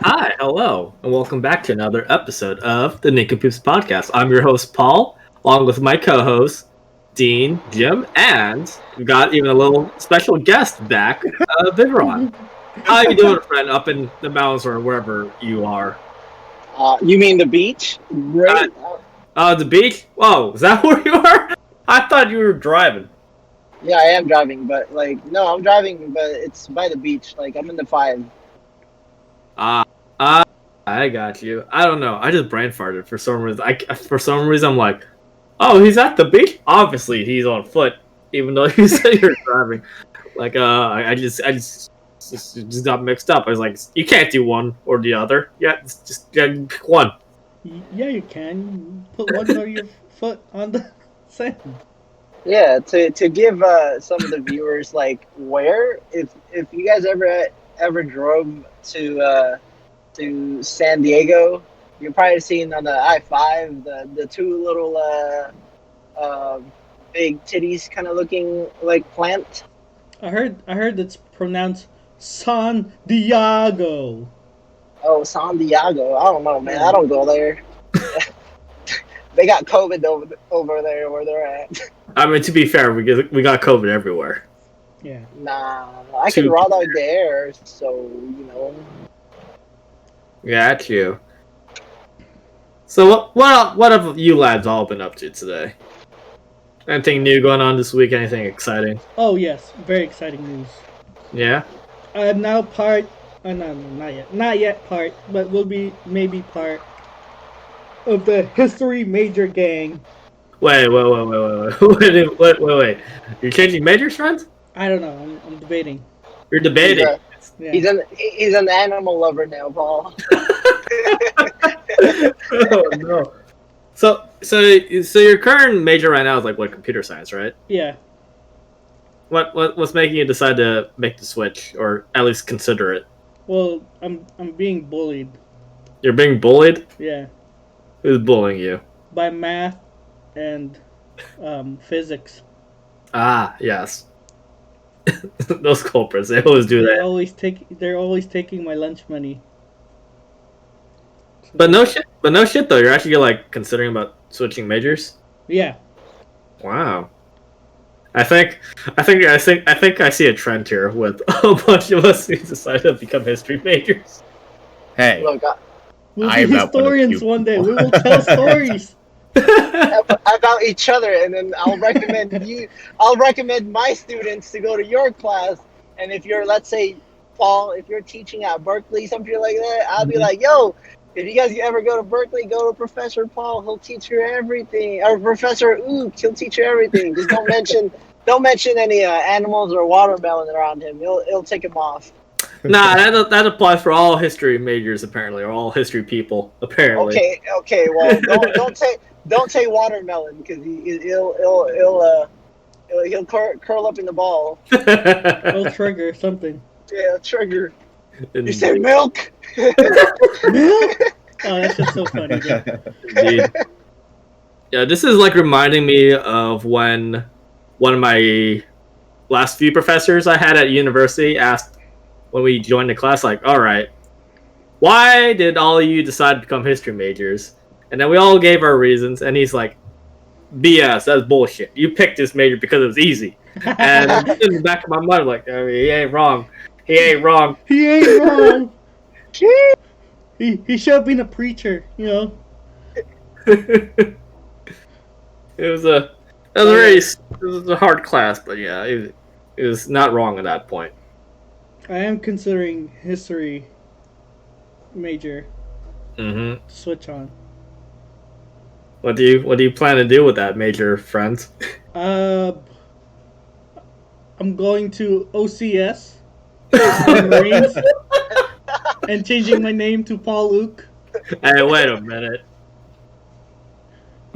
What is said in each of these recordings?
Hi, hello, and welcome back to another episode of the Nincompoops podcast. I'm your host, Paul, along with my co-hosts, Dean, Jim, and we've got even a little special guest back, Viveron. How you doing, friend, up in the mountains or wherever you are? You mean the beach? Uh, Great. the beach? Whoa, is that where you are? I thought you were driving. Yeah, I am driving, but no, I'm driving, but it's by the beach. Like, I'm in the five. Ah, I got you. I don't know. I just brain farted for some reason. For some reason, I'm like, oh, he's at the beach. Obviously, he's on foot, even though you said you're driving. Like, I just got mixed up. I was like, you can't do one or the other. Yeah, pick one. Yeah, you can. Put one of your foot on the sand. Yeah, to give some of the viewers like where if you guys ever drove to San Diego, you've probably seen on the I-5 the two little uh, big titties kind of looking like plant. I heard it's pronounced San Diego. Oh, San Diego. I don't know, man. I don't go there. They got COVID over there where they're at. I mean, to be fair, we got COVID everywhere. Yeah. Nah, I can ride out there, so you know. Yeah, that's you. So what have you lads all been up to today? Anything new going on this week? Anything exciting? Oh yes, very exciting news. Yeah. I'm now part. No, not yet part, but will be maybe part of the history major gang. Wait. You're changing majors, friends? I don't know. I'm debating. You're debating. Yeah. He's an animal lover now, Paul. Oh no. So your current major right now is like what, computer science, right? Yeah. What's making you decide to make the switch, or at least consider it? Well, I'm being bullied. You're being bullied? Yeah. Who's bullying you? By math and physics. Ah, yes. Those culprits, they always do that. They're always taking my lunch money. But no shit though. You're actually like considering about switching majors. Yeah. Wow. I think I see a trend here with a bunch of us who decided to become history majors. Hey, Look, We'll be historians one day. We will tell stories about each other, and then I'll recommend my students to go to your class. And if you're, let's say, Paul, if you're teaching at Berkeley, something like that, I'll be like, yo, if you guys ever go to Berkeley, go to Professor Paul. He'll teach you everything. Or Professor Ook, he'll teach you everything. Just don't mention any animals or watermelon around him. He'll take him off. Nah, that applies for all history majors apparently, or all history people apparently. Okay. Well, don't say watermelon because he'll curl up in the ball. It'll trigger something. Yeah, trigger. You say milk? Milk? Oh, that's just so funny. Indeed. Yeah, this is like reminding me of when one of my last few professors I had at university asked when we joined the class, like, all right, why did all of you decide to become history majors? And then we all gave our reasons, and he's like, BS, that's bullshit. You picked this major because it was easy. And in the back of my mind, like, I mean, he ain't wrong. He ain't wrong. He should have been a preacher, you know. It was a hard class, but yeah, it was not wrong at that point. I am considering history major. Mm-hmm. Switch on. What do you plan to do with that major, friends? I'm going to OCS, Marines, and changing my name to Paul Ook. Hey, wait a minute.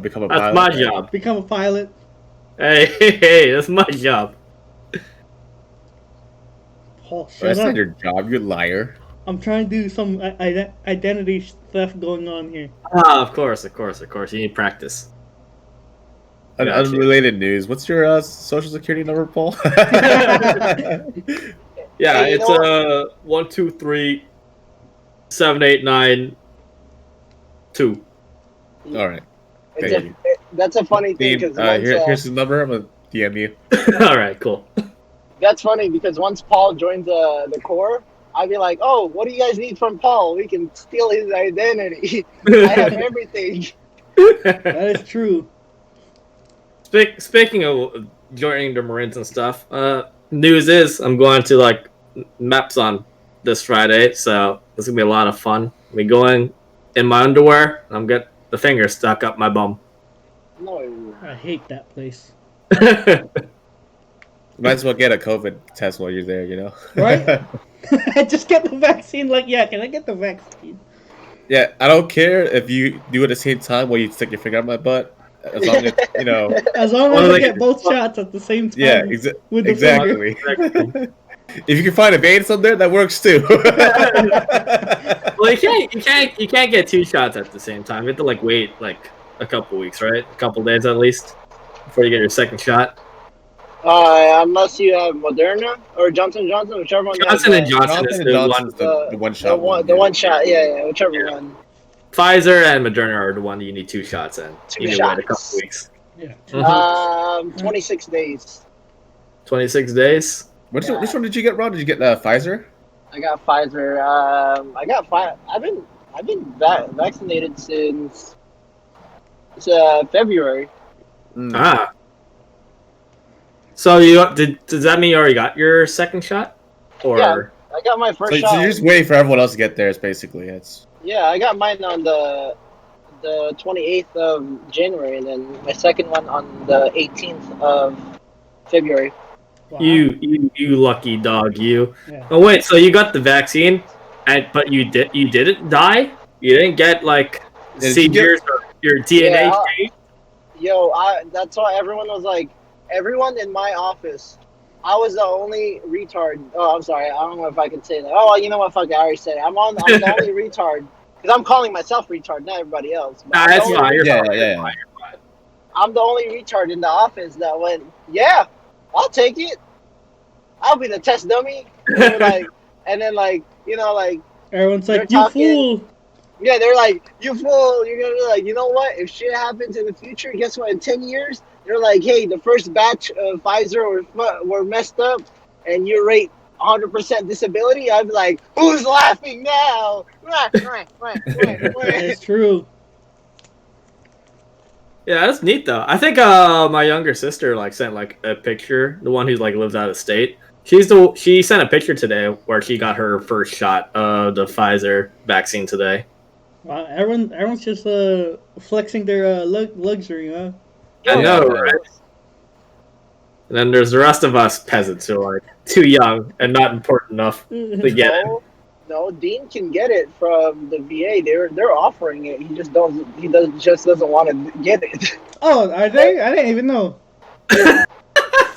Become a That's pilot. my job. Become a pilot. Hey, that's my job. Paul, shut That's up. not your job, you liar. I'm trying to do some identity theft going on here. Ah, of course. You need practice. Unrelated news. What's your social security number, Paul? Yeah, Hey, it's 123 789-2. All right. It's Okay. that's a funny thing Dean, because once here's his number. I'm gonna DM you. All right, cool. that's funny because once Paul joins the Corps, I'd be like, "Oh, what do you guys need from Paul? We can steal his identity. I have everything." That is true. Speaking of joining the Marines and stuff, news is I'm going to like Maps on this Friday, so it's gonna be a lot of fun. We going in my underwear. I'm get the finger stuck up my bum. No, I hate that place. Might as well get a COVID test while you're there. You know. Right? Just get the vaccine. Like, yeah, can I get the vaccine? Yeah, I don't care if you do it at the same time while you stick your finger up my butt, as long as you know. As long as I get both shots at the same time. Yeah, with the finger. exactly. If you can find a vein on there, that works too. Well, you can't get 2 shots at the same time. You have to like wait like a couple weeks, right? A couple days at least before you get your second shot. unless you have Moderna or Johnson Johnson, whichever one. Johnson and Johnson is Johnson the Johnson's one. the one shot one. The one shot, yeah, whichever one. Pfizer and Moderna are the one that you need 2 shots in. Two you need to wait a couple shots. weeks. Yeah. 26 days. 26 days. Which one did you get, Ron? Did you get Pfizer? I got Pfizer. I've been vaccinated since February. Ah. So does that mean you already got your second shot? Or Yeah. I got my first shot. So you're just waiting for everyone else to get theirs, basically. Yeah, I got mine on the 28th of January, and then my second one on the 18th of February. Wow. You lucky dog, you. Yeah. Oh wait, so you got the vaccine, but you didn't die? You didn't get like seizures or your DNA changed? Yo, that's why everyone was like, everyone in my office, I was the only retard. Oh, I'm sorry. I don't know if I can say that. Oh, you know what? Fuck it. I already said it. I'm the only retard. Because I'm calling myself retard, not everybody else. Nah, that's fine. You're fine. I'm the only retard in the office that went, yeah, I'll take it. I'll be the test dummy. And then Everyone's like, they're you talking- fool. yeah, they're like, you fool. You're going to be like, you know what? If shit happens in the future, guess what? In 10 years, they're like, hey, the first batch of Pfizer were messed up, and you rate 100% disability. I'd be like, who's laughing now? It's true. Yeah, that's neat though. I think my younger sister like sent like a picture. The one who like lives out of state. She sent a picture today where she got her first shot of the Pfizer vaccine today. Wow, everyone's just flexing their luxury, huh? I know, right? And then there's the rest of us peasants who are like too young and not important enough to get it. No, Dean can get it from the VA. They're offering it. He just doesn't want to get it. Oh, are they? I didn't even know.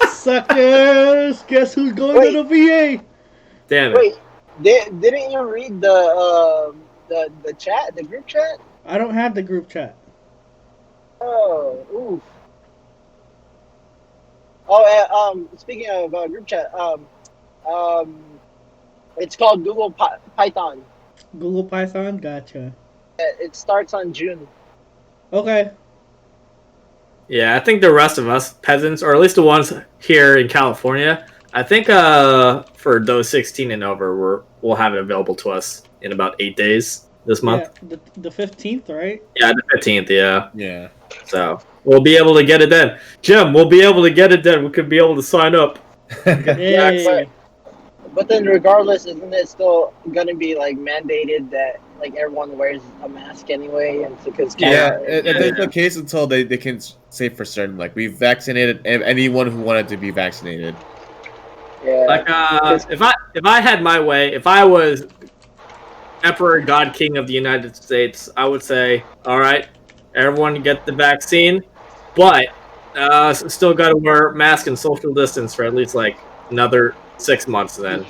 Suckers! Guess who's going to the VA? Damn it! Wait, didn't you read the chat, the group chat? I don't have the group chat. Oh, oof. Oh, speaking of group chat, it's called Google Python. Google Python, gotcha. It starts on June. Okay. Yeah, I think the rest of us peasants, or at least the ones here in California, I think for those 16 and over, we'll have it available to us in about 8 days this month. Yeah, the 15th, right? Yeah, the 15th. Yeah. Yeah. So we'll be able to get it then. Jim, we'll be able to get it then. We could be able to sign up. Yay. But then, regardless, isn't it still gonna be like mandated that like everyone wears a mask anyway? And because There's no case until they can say for certain, like, we've vaccinated anyone who wanted to be vaccinated. Yeah. Like if I had my way, if I was Emperor God King of the United States, I would say, all right, everyone get the vaccine, but still got to wear mask and social distance for at least like another 6 months. Then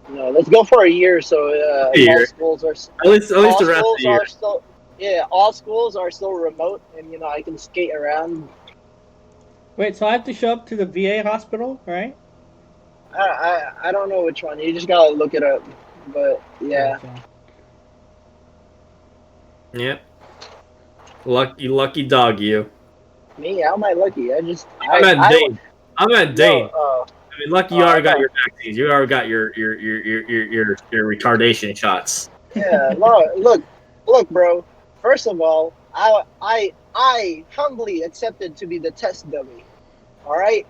no, let's go for a year. So all schools are at least the rest of the year. Still, yeah, all schools are still remote, and I can skate around. Wait, so I have to show up to the VA hospital, right? I don't know which one. You just gotta look it up. But yeah. Gotcha. Yeah. Lucky dog, you. Me, how am I lucky? I'm at Dane. I'm at Dane. No, I mean, lucky you already got no. your vaccines. You already got your retardation shots. Yeah, look, bro. First of all, I humbly accepted to be the test dummy. All right.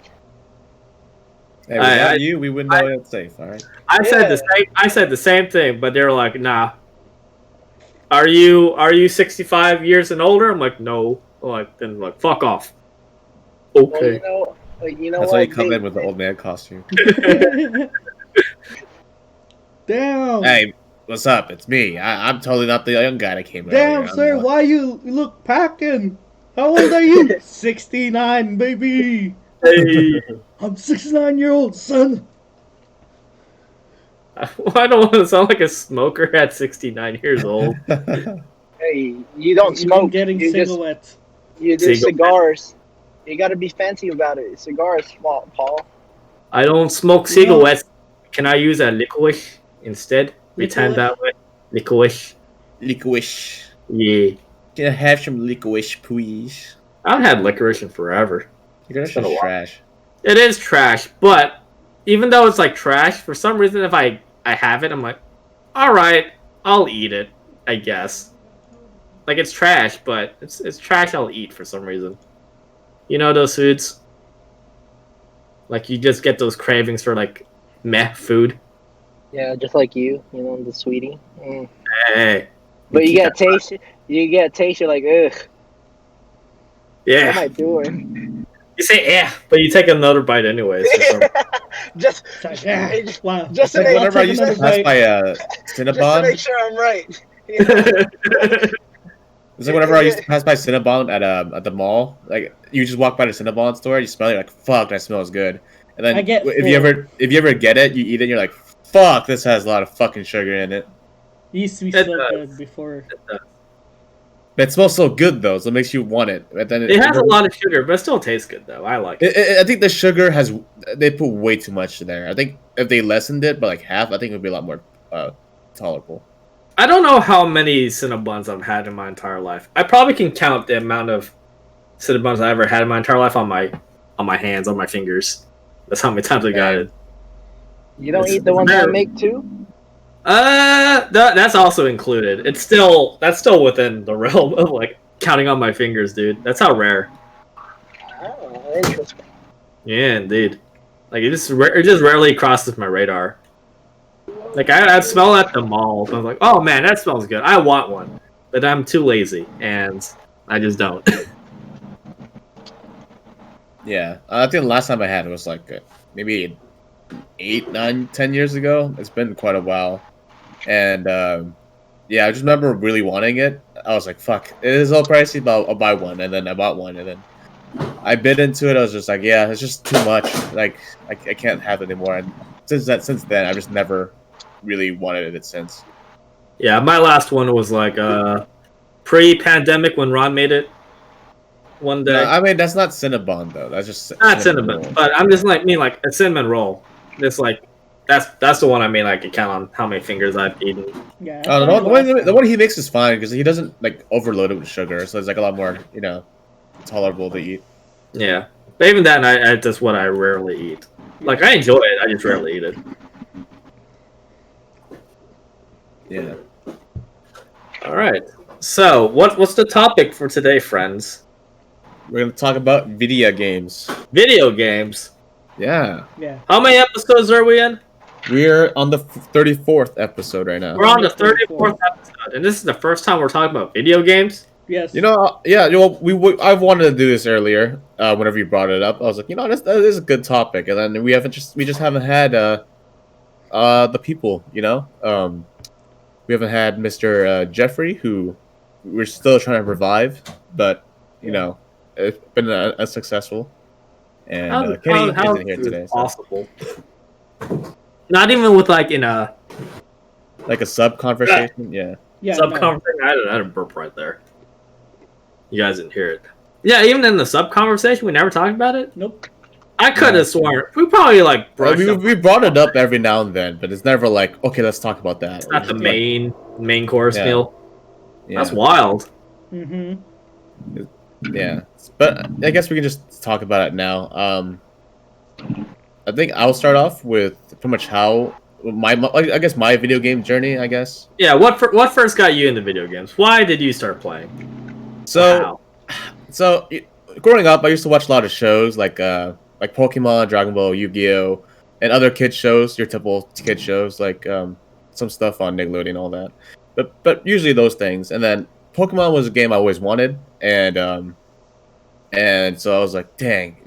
Hey, without you, we wouldn't know it's safe. All right. I said the same thing, but they're like, nah. Are you 65 years and older? I'm like, no. Like, then like, fuck off. Okay. Well, you know That's what? why you come in with the old man costume. Damn. Hey, what's up? It's me. I'm totally not the young guy that came Damn, earlier. sir, why you look packing? How old are you? 69, baby. Hey. I'm 69-year-old, son. I don't want to sound like a smoker at 69 years old. Hey, you don't smoke. Getting cigarettes. You do cigars. You got to be fancy about it. Cigars, Paul. I don't smoke cigarettes. Can I use a licorice instead? Pretend that way. Licorice. Licorice. Yeah. Can I have some licorice, please? I haven't had licorice in forever. Licorice is trash. It is trash, but even though it's like trash, for some reason, if I have it, I'm like, all right, I'll eat it, I guess. Like, it's trash, but it's trash I'll eat for some reason. You know those foods? Like, you just get those cravings for, like, meh food. Yeah, just like you know, the sweetie. Mm. Hey. But you get taste, you're like, ugh. Yeah. What am I doing? You say, yeah, but you take another bite anyways. just wow. Just to like whenever I used to pass by Cinnabon. Just to make sure I'm right. It's like whenever I used to pass by Cinnabon at the mall, like you just walk by the Cinnabon store, you smell it, you're like, fuck, that smells good. And then if you ever get it, you eat it, and you're like, fuck, this has a lot of fucking sugar in it. It used to be so good before. It smells so good though, so it makes you want it. But then it has a lot of sugar, but it still tastes good though. I like it. I think the sugar they put way too much there. I think if they lessened it by like half, I think it would be a lot more tolerable. I don't know how many Cinnabons I've had in my entire life. I probably can count the amount of Cinnabons I ever had in my entire life on my hands, on my fingers. That's how many times I got it. You don't eat the ones I make too? That's also included. That's still within the realm of like counting on my fingers, dude. That's how rare. Oh, interesting. Yeah, indeed. Like it just rarely crosses my radar. Like I'd smell at the mall, so I was like, oh man, that smells good. I want one, but I'm too lazy and I just don't. Yeah, I think the last time I had it was like maybe 8, 9, 10 years ago. It's been quite a while. And yeah, I just remember really wanting it. I was like, fuck, it is all pricey, but I'll buy one. And then I bought one, and then I bit into it. I was just like, yeah, it's just too much. Like, I can't have it anymore. And since then, I've just never really wanted it since. Yeah, my last one was like pre-pandemic when Ron made it one day. No, I mean, that's not Cinnabon, though. That's just not cinnamon, but I'm just like like a cinnamon roll. It's like that's the one I mean. I can count on how many fingers I've eaten. Yeah. The one he makes is fine because he doesn't like overload it with sugar, so it's like a lot more tolerable to eat. Yeah, but even that, that's what I rarely eat. Like I enjoy it, I just rarely eat it. Yeah. All right. So what's the topic for today, friends? We're gonna talk about video games. Video games. Yeah. Yeah. How many episodes are we in? We're on the 34th episode right now. We're on the 34th episode, and this is the first time we're talking about video games. Yes. I've wanted to do this earlier. Whenever you brought it up, I was like, that is a good topic, and then we just haven't had the people. We haven't had Mr. Jeffrey, who we're still trying to revive, but it's been unsuccessful. And Kenny isn't here today. Possible. Not even with like in a sub conversation. Yeah. Sub conversation. I had a burp right there. You guys didn't hear it. Yeah, even in the sub conversation, we never talked about it. Nope. I could have sworn we probably like we brought it up every now and then, but it's never like, okay, let's talk about that. It's not the main course meal. Yeah. That's wild. Mm-hmm. Yeah, but I guess we can just talk about it now. I think I'll start off with pretty much how I guess my video game journey. I guess Yeah, what first got you into video games? Why did you start playing? so. Wow. So growing up, I used to watch a lot of shows like Pokemon, Dragon Ball, Yu-Gi-Oh, and other kid shows. Your typical kid shows like some stuff on Nickelodeon, and all that. But usually those things. And then Pokemon was a game I always wanted, and so I was like, dang,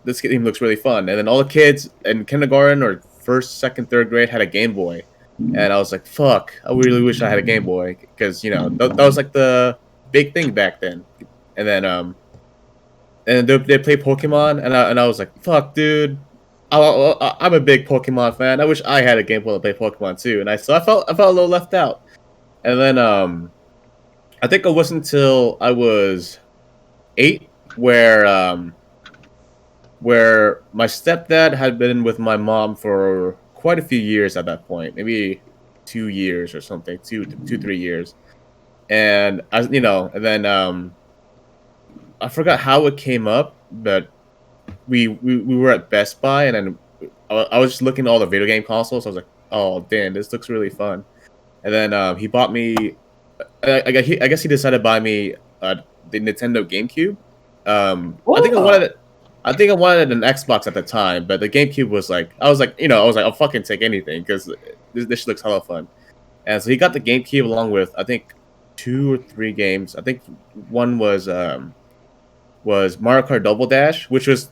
this game looks really fun. And then all the kids in kindergarten or first, second, third grade had a Game Boy. And I was like, fuck, I really wish I had a Game Boy. Because, that was like the big thing back then. And then, they play Pokemon. And I was like, fuck, dude. I'm a big Pokemon fan. I wish I had a Game Boy to play Pokemon too. And I felt a little left out. And then, I think it wasn't until I was 8 where my stepdad had been with my mom for quite a few years at that point, maybe 2 years or something, 3 years, and and then I forgot how it came up, but we were at Best Buy, and then I was just looking at all the video game consoles. I was like, oh damn, this looks really fun, and then he bought me. I guess he decided to buy me the Nintendo GameCube. I think I wanted an Xbox at the time, but the GameCube was like, I was like, I'll fucking take anything because this looks hella fun. And so he got the GameCube along with I think 2 or 3 games. I think one was Mario Kart Double Dash, which was,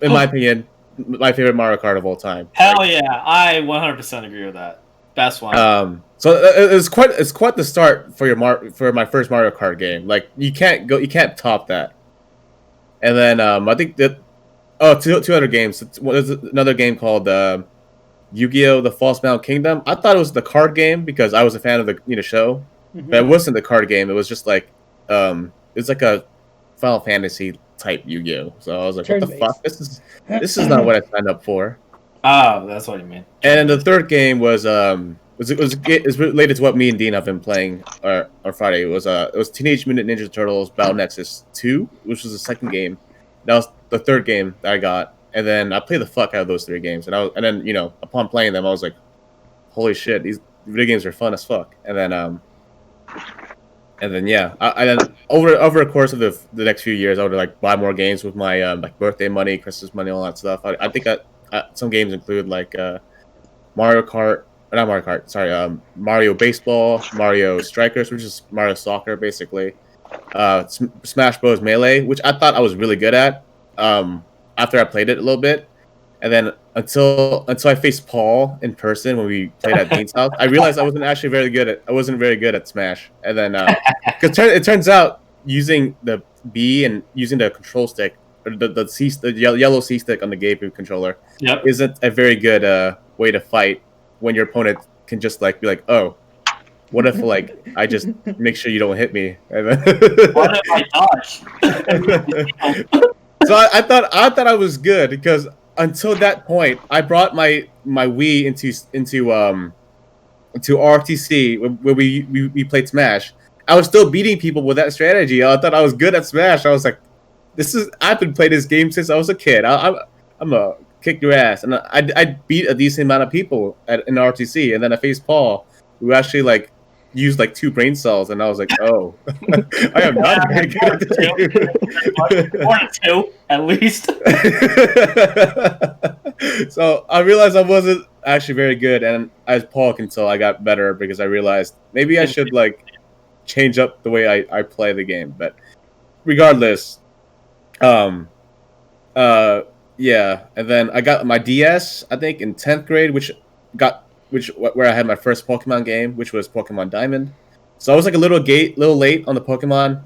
in my opinion, my favorite Mario Kart of all time. Hell yeah, I 100% agree with that. Best one. So it's quite the start for for my first Mario Kart game. Like you can't top that. And then I think that two other games. There's another game called Yu-Gi-Oh! The False Bound Kingdom. I thought it was the card game because I was a fan of the show, but it wasn't the card game. It was just like it's like a Final Fantasy type Yu-Gi-Oh! So I was like, what the fuck? This is not what I signed up for. Oh, that's what you mean. And the third game was related to what me and Dean have been playing on Friday. It was Teenage Mutant Ninja Turtles Battle Nexus 2, which was the second game. That was the third game that I got, and then I played the fuck out of those 3 games. And then upon playing them, I was like, holy shit, these video games are fun as fuck. And then yeah, I then over the course of the next few years, I would like buy more games with my like birthday money, Christmas money, all that stuff. I think some games include like Mario Kart. Not Mario Kart, sorry. Mario Baseball, Mario Strikers, which is Mario Soccer, basically. Smash Bros. Melee, which I thought I was really good at. After I played it a little bit, and then until I faced Paul in person when we played at Dean's house, I realized I wasn't very good at Smash. And then because it turns out using the B and using the control stick or the yellow C stick on the GameCube controller isn't a very good way to fight when your opponent can just like be like, oh, what if like I just make sure you don't hit me? What if I dodge? So I thought I was good because until that point, I brought my Wii into RTC where we played Smash. I was still beating people with that strategy. I thought I was good at Smash. I was like, I've been playing this game since I was a kid. I'm a kick your ass, and I beat a decent amount of people in RTC, and then I faced Paul, who actually like used like 2 brain cells, and I was like, oh, I am not very good at this. More than 2, at least. So I realized I wasn't actually very good, and as Paul can tell, I got better because I realized maybe I should like change up the way I play the game. But regardless, yeah, and then I got my DS, I think, in 10th grade, where I had my first Pokemon game, which was Pokemon Diamond. So I was like a little late on the Pokemon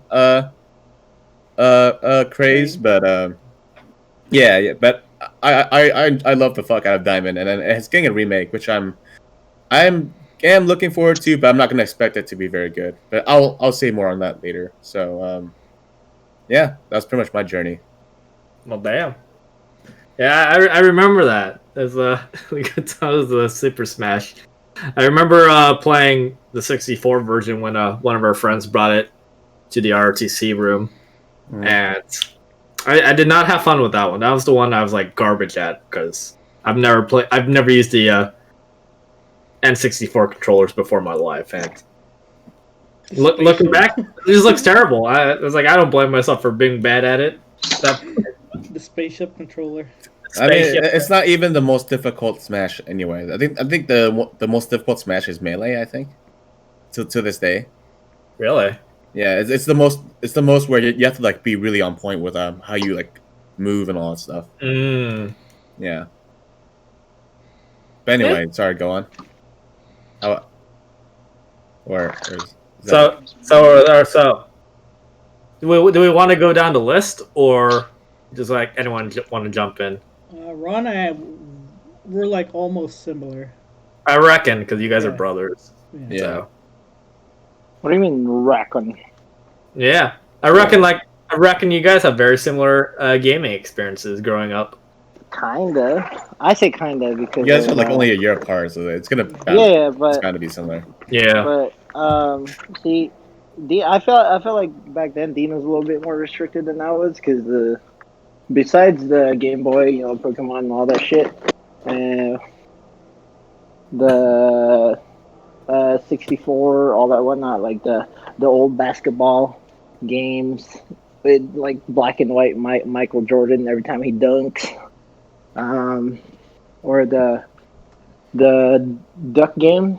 craze, but yeah, but I love the fuck out of Diamond, and then it's getting a remake, which I am looking forward to, but I'm not gonna expect it to be very good. But I'll say more on that later. So yeah, that's pretty much my journey. Well, damn. Yeah, I remember that as a Super Smash. I remember playing the 64 version when one of our friends brought it to the ROTC room, and I did not have fun with that one. That was the one I was like garbage at because I've never used the N64 controllers before in my life, and looking back, it just looks terrible. I was like, I don't blame myself for being bad at it. The spaceship controller. I mean, it's not even the most difficult Smash anyway. I think the most difficult Smash is Melee. I think to this day. Really? Yeah, it's the most where you have to like be really on point with how you like move and all that stuff. Yeah. But anyway, sorry, go on. How? So. Do we want to go down the list, or just like anyone want to jump in? Ron and I, we're like almost similar. I reckon because you guys are brothers. Yeah. So. What do you mean reckon? Yeah, I reckon you guys have very similar gaming experiences growing up. Kinda. I say kinda because you guys are like only a year apart, so it's gonna but it's gotta be similar. Yeah. But see, I felt like back then Dean was a little bit more restricted than I was because besides the Game Boy, Pokemon and all that shit, the 64, all that whatnot, like the old basketball games with like black and white Michael Jordan every time he dunks, or the duck game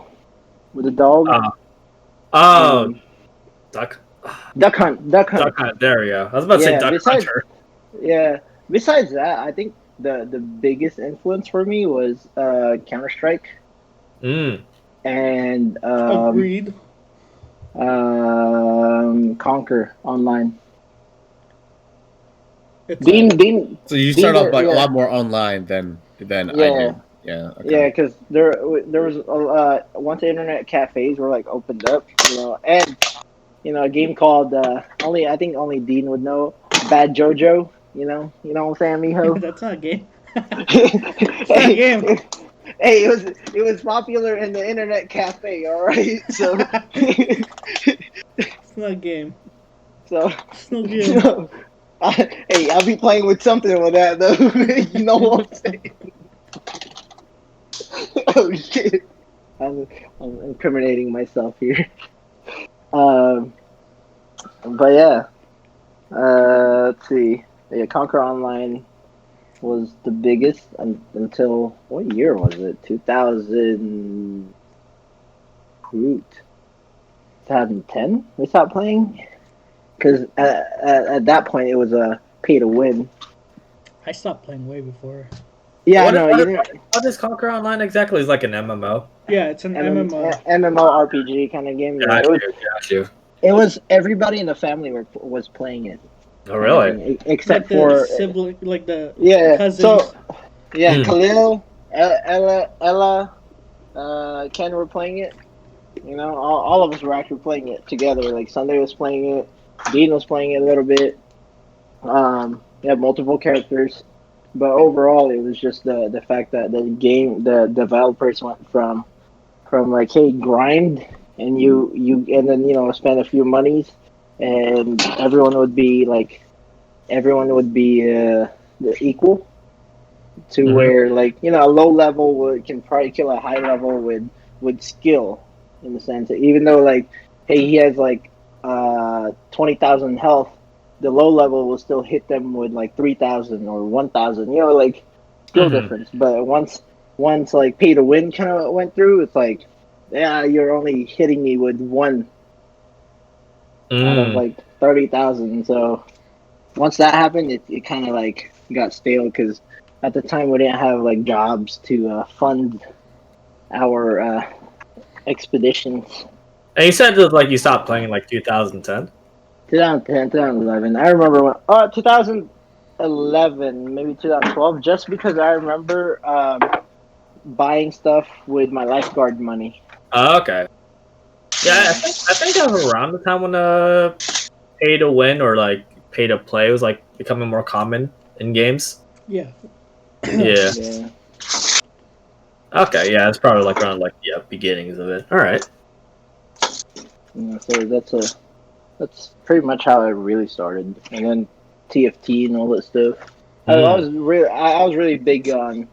with the dog. Duck Hunt. There we go. I was about to say Duck Hunter. Yeah. Besides that, I think the biggest influence for me was Counter-Strike. And agreed. Conquer Online. Dean. So you start off like a lot more online than I did. Yeah. Okay. Yeah, because there was once the internet cafes were like opened up, and a game called I think only Dean would know, Bad Jojo. You know what I'm saying, mijo? That's not a game. It's not a game. Hey, it was popular in the internet cafe, all right. So it's not a game. So it's no game. Hey, I'll be playing with something with that though. You know what I'm saying? Oh shit! I'm incriminating myself here. But yeah. Let's see. Yeah, Conquer Online was the biggest until what year was it? 2010. We stopped playing because at that point it was a pay to win. I stopped playing way before. Yeah, what is Conquer Online exactly? It's like an MMO. Yeah, it's an MMO RPG kind of game. Got you. It was everybody in the family was playing it. Oh, really? Except like for sibling, like the cousins. So Khalil, Ella, Ken were playing it. All of us were actually playing it together. Like Sunday was playing it, Dean was playing it a little bit. We had multiple characters, but overall it was just the fact that the developers went from like, hey, grind, and and then spend a few monies, and everyone would be equal to where like a low level can probably kill a high level with skill, in the sense that even though like, hey, he has like 20,000 health, the low level will still hit them with like 3,000 or 1,000, like skill difference. But once like pay to win kind of went through, it's like, yeah, you're only hitting me with one out of like 30,000. So once that happened, it kind of like got stale because at the time we didn't have like jobs to fund our expeditions. And you said that like you stopped playing in like 2010? 2010, 2011. I remember when 2011, maybe 2012, just because I remember buying stuff with my lifeguard money. Oh, okay. Yeah, I think that was around the time when pay to win or like pay to play was like becoming more common in games. Yeah. Yeah. Okay, yeah, it's probably like around like beginnings of it. All right. Yeah, so that's pretty much how it really started, and then TFT and all that stuff. I was really big on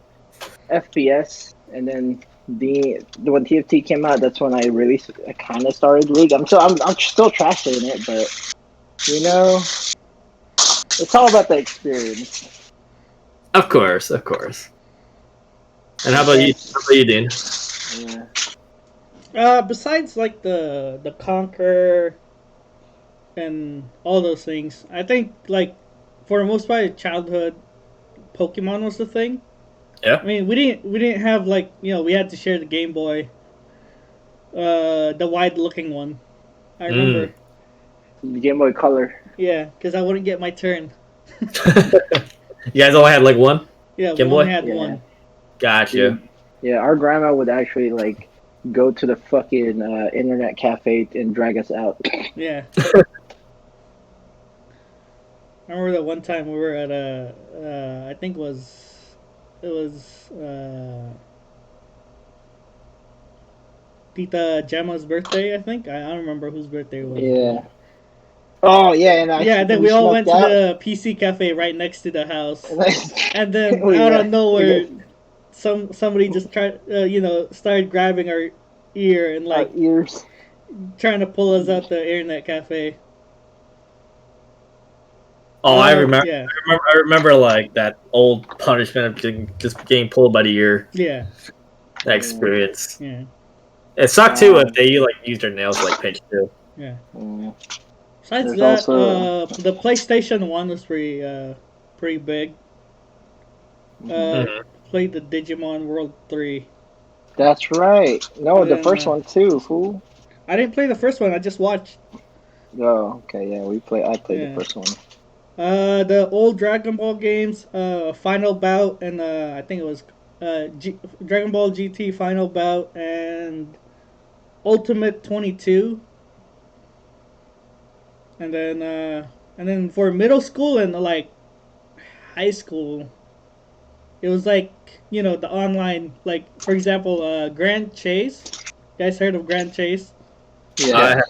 FPS, and then when TFT came out, that's when I kind of started League. I'm still trashing it, but you know, it's all about the experience. Of course. And how about you? How about you, Dean? Yeah. Besides like the Conquer and all those things, I think like for the most part, childhood Pokemon was the thing. Yeah. I mean, we didn't have like we had to share the Game Boy, the wide looking one. I remember. Game Boy Color. Yeah, because I wouldn't get my turn. You guys only had like one Yeah, we Game only Boy. had Yeah. one. Gotcha. Yeah, our grandma would actually like go to the fucking internet cafe and drag us out. Yeah. I remember that one time we were at I think it was Tita Gemma's birthday. I think I don't remember whose birthday it was. Yeah. Oh yeah, and Yeah, and then we we all snuck went to out. the PC cafe right next to the house, And and then we out got, of we nowhere, somebody just tried, started grabbing our ear and got our like ears. trying to pull us out the internet cafe. Oh, I remember. Yeah, I remember like that old punishment of just getting pulled by the ear. yeah, That experience. yeah, It sucked too if they like used their nails to like pinch too. yeah. Yeah. Besides There's that, also the PlayStation One was pretty big. Mhm. Played the Digimon World 3. that's right. No, And the then, first one too, fool. I didn't play the first one. I just watched. Oh, okay, yeah, I played Yeah. the first one. The old Dragon Ball games, Final Bout, and I think it was Dragon Ball GT Final Bout and Ultimate 22. And then for middle school and like high school, it was like the online, like for example, Grand Chase. You guys heard of Grand Chase? Yeah. I have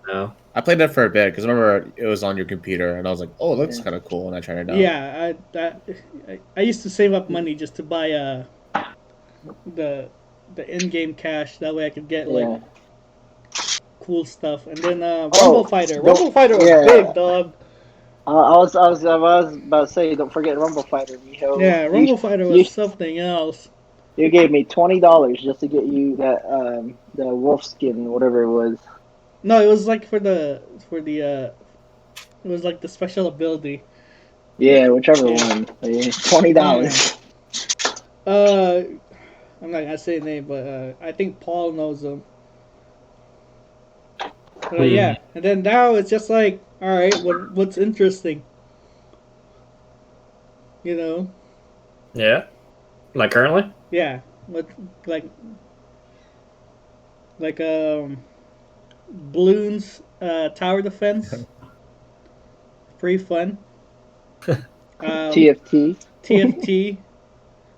no. I played that for a bit because remember it was on your computer, and I was like, "Oh, it looks Yeah. kind of cool," and I tried it out. Yeah, I used to save up money just to buy the in-game cash. That way I could get like cool stuff. And then Rumble Fighter. Rumble Fighter was big, dog. I was about to say, don't forget Rumble Fighter, Miho. Yeah, Rumble Fighter was something else. You gave me $20 just to get you that the wolf skin, whatever it was. No, it was like it was like the special ability. Yeah, whichever one. $20. I'm not gonna say the name, but I think Paul knows them. But yeah, and then now it's just like, all right, what's interesting? Yeah. Like currently? Yeah, what like Bloons tower defense, pretty fun. TFT. TFT,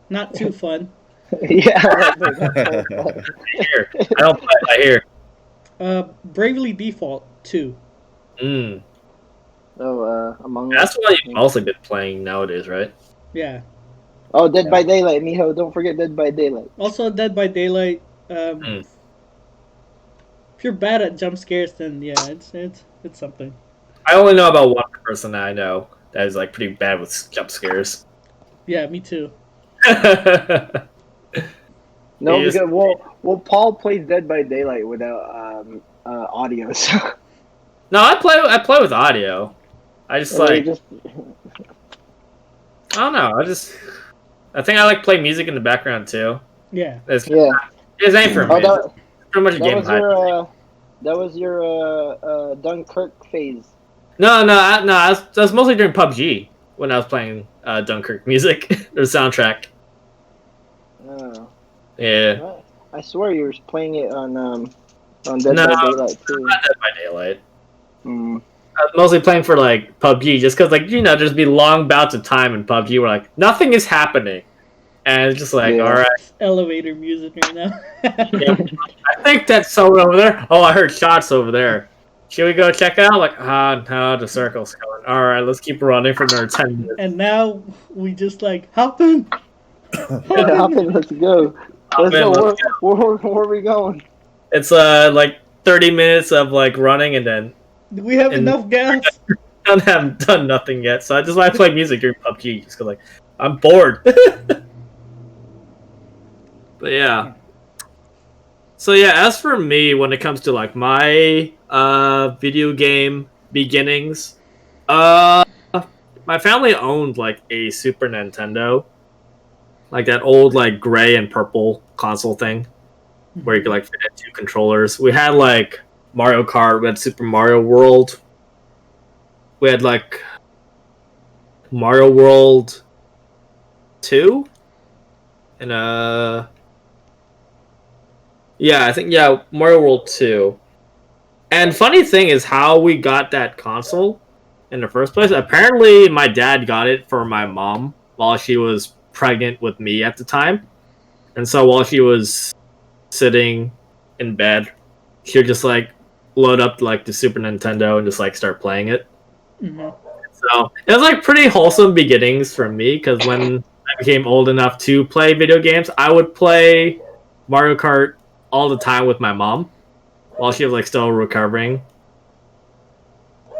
not too fun. Yeah. I don't play. I hear. Bravely Default 2. So Among Us. That's what you've mostly been playing nowadays, right? Yeah. Oh, Dead by Daylight, Miho. Don't forget Dead by Daylight. Also, Dead by Daylight. If you're bad at jump scares, then yeah, it's something. I only know about one person that I know that is like pretty bad with jump scares. Yeah, me too. No, because Paul plays Dead by Daylight without audio. So. No, I play with audio. I just I don't know. I think I like play music in the background too. Yeah. It's ain't for me. It's pretty much a game hype. That was your Dunkirk phase. No. I was mostly during PUBG when I was playing Dunkirk music, the soundtrack. Oh. Yeah. I swear you were playing it on Dead by Daylight too. Not Dead by Daylight. Mm. I was mostly playing for like PUBG, just because like there's be long bouts of time in PUBG where like nothing is happening, And it's just like, Yeah. all right, It's elevator music right now. yeah, I think that's someone over there. Oh, I heard shots over there. Should we go check it out? Like, no, the circle's going. All right, let's keep running for another 10 minutes. And now we just like hop in. Yeah, hop in, let's go. Hop in, let's Where are we going? It's like 30 minutes of like running, and then Do we have And- enough gas? I haven't done nothing yet. So I just want to play music during PUBG just because like I'm bored. But yeah. So yeah, as for me, when it comes to like my video game beginnings, my family owned like a Super Nintendo, like that old like gray and purple console thing, where you could like fit in 2 controllers. We had like Mario Kart, we had Super Mario World, we had like Mario World 2, and yeah, I think Mario World 2. And funny thing is how we got that console in the first place. Apparently my dad got it for my mom while she was pregnant with me at the time. And so while she was sitting in bed, she would just like load up like the Super Nintendo and just like start playing it. Mhm. So it was like pretty wholesome beginnings for me, because when I became old enough to play video games, I would play Mario Kart all the time with my mom while she was like still recovering.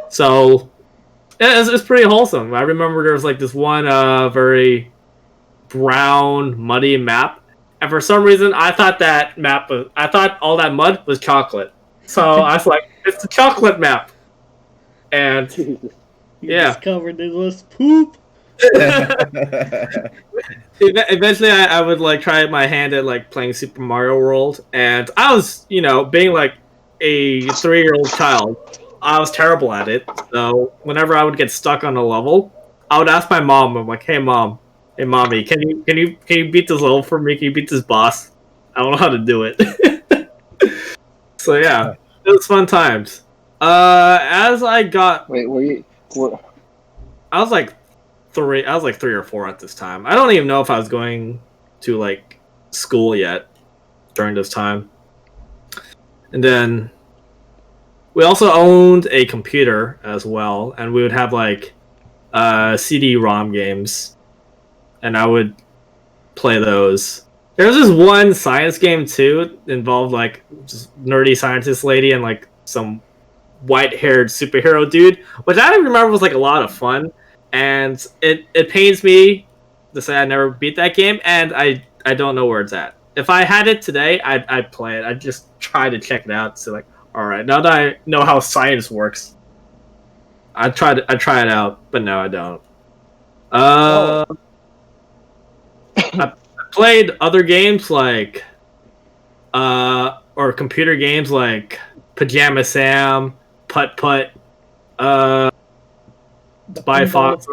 So it's pretty wholesome. I remember there was like this one very brown, muddy map, and for some reason I thought I thought all that mud was chocolate. So I was like, it's the chocolate map. And Jesus. You Yeah. discovered it was poop. eventually I would like try my hand at like playing Super Mario World, and I was, being like a 3-year-old child, I was terrible at it. So whenever I would get stuck on a level, I would ask my mom. I'm like, hey mommy, can you beat this level for me? Can you beat this boss? I don't know how to do it. So yeah, it was fun times. As I got, Wait, I was like 3 or 4 at this time. I don't even know if I was going to like school yet during this time. And then we also owned a computer as well, and we would have like CD-ROM games, and I would play those. There was this one science game too, involved like just nerdy scientist lady and like some white-haired superhero dude, which I remember was like a lot of fun. And it pains me to say I never beat that game, and I don't know where it's at. If I had it today, I'd play it. I'd just try to check it out. So like, all right, now that I know how science works, I try it out. But no, I don't. I played other games like or computer games like Pajama Sam, Putt Putt, Spy Fox.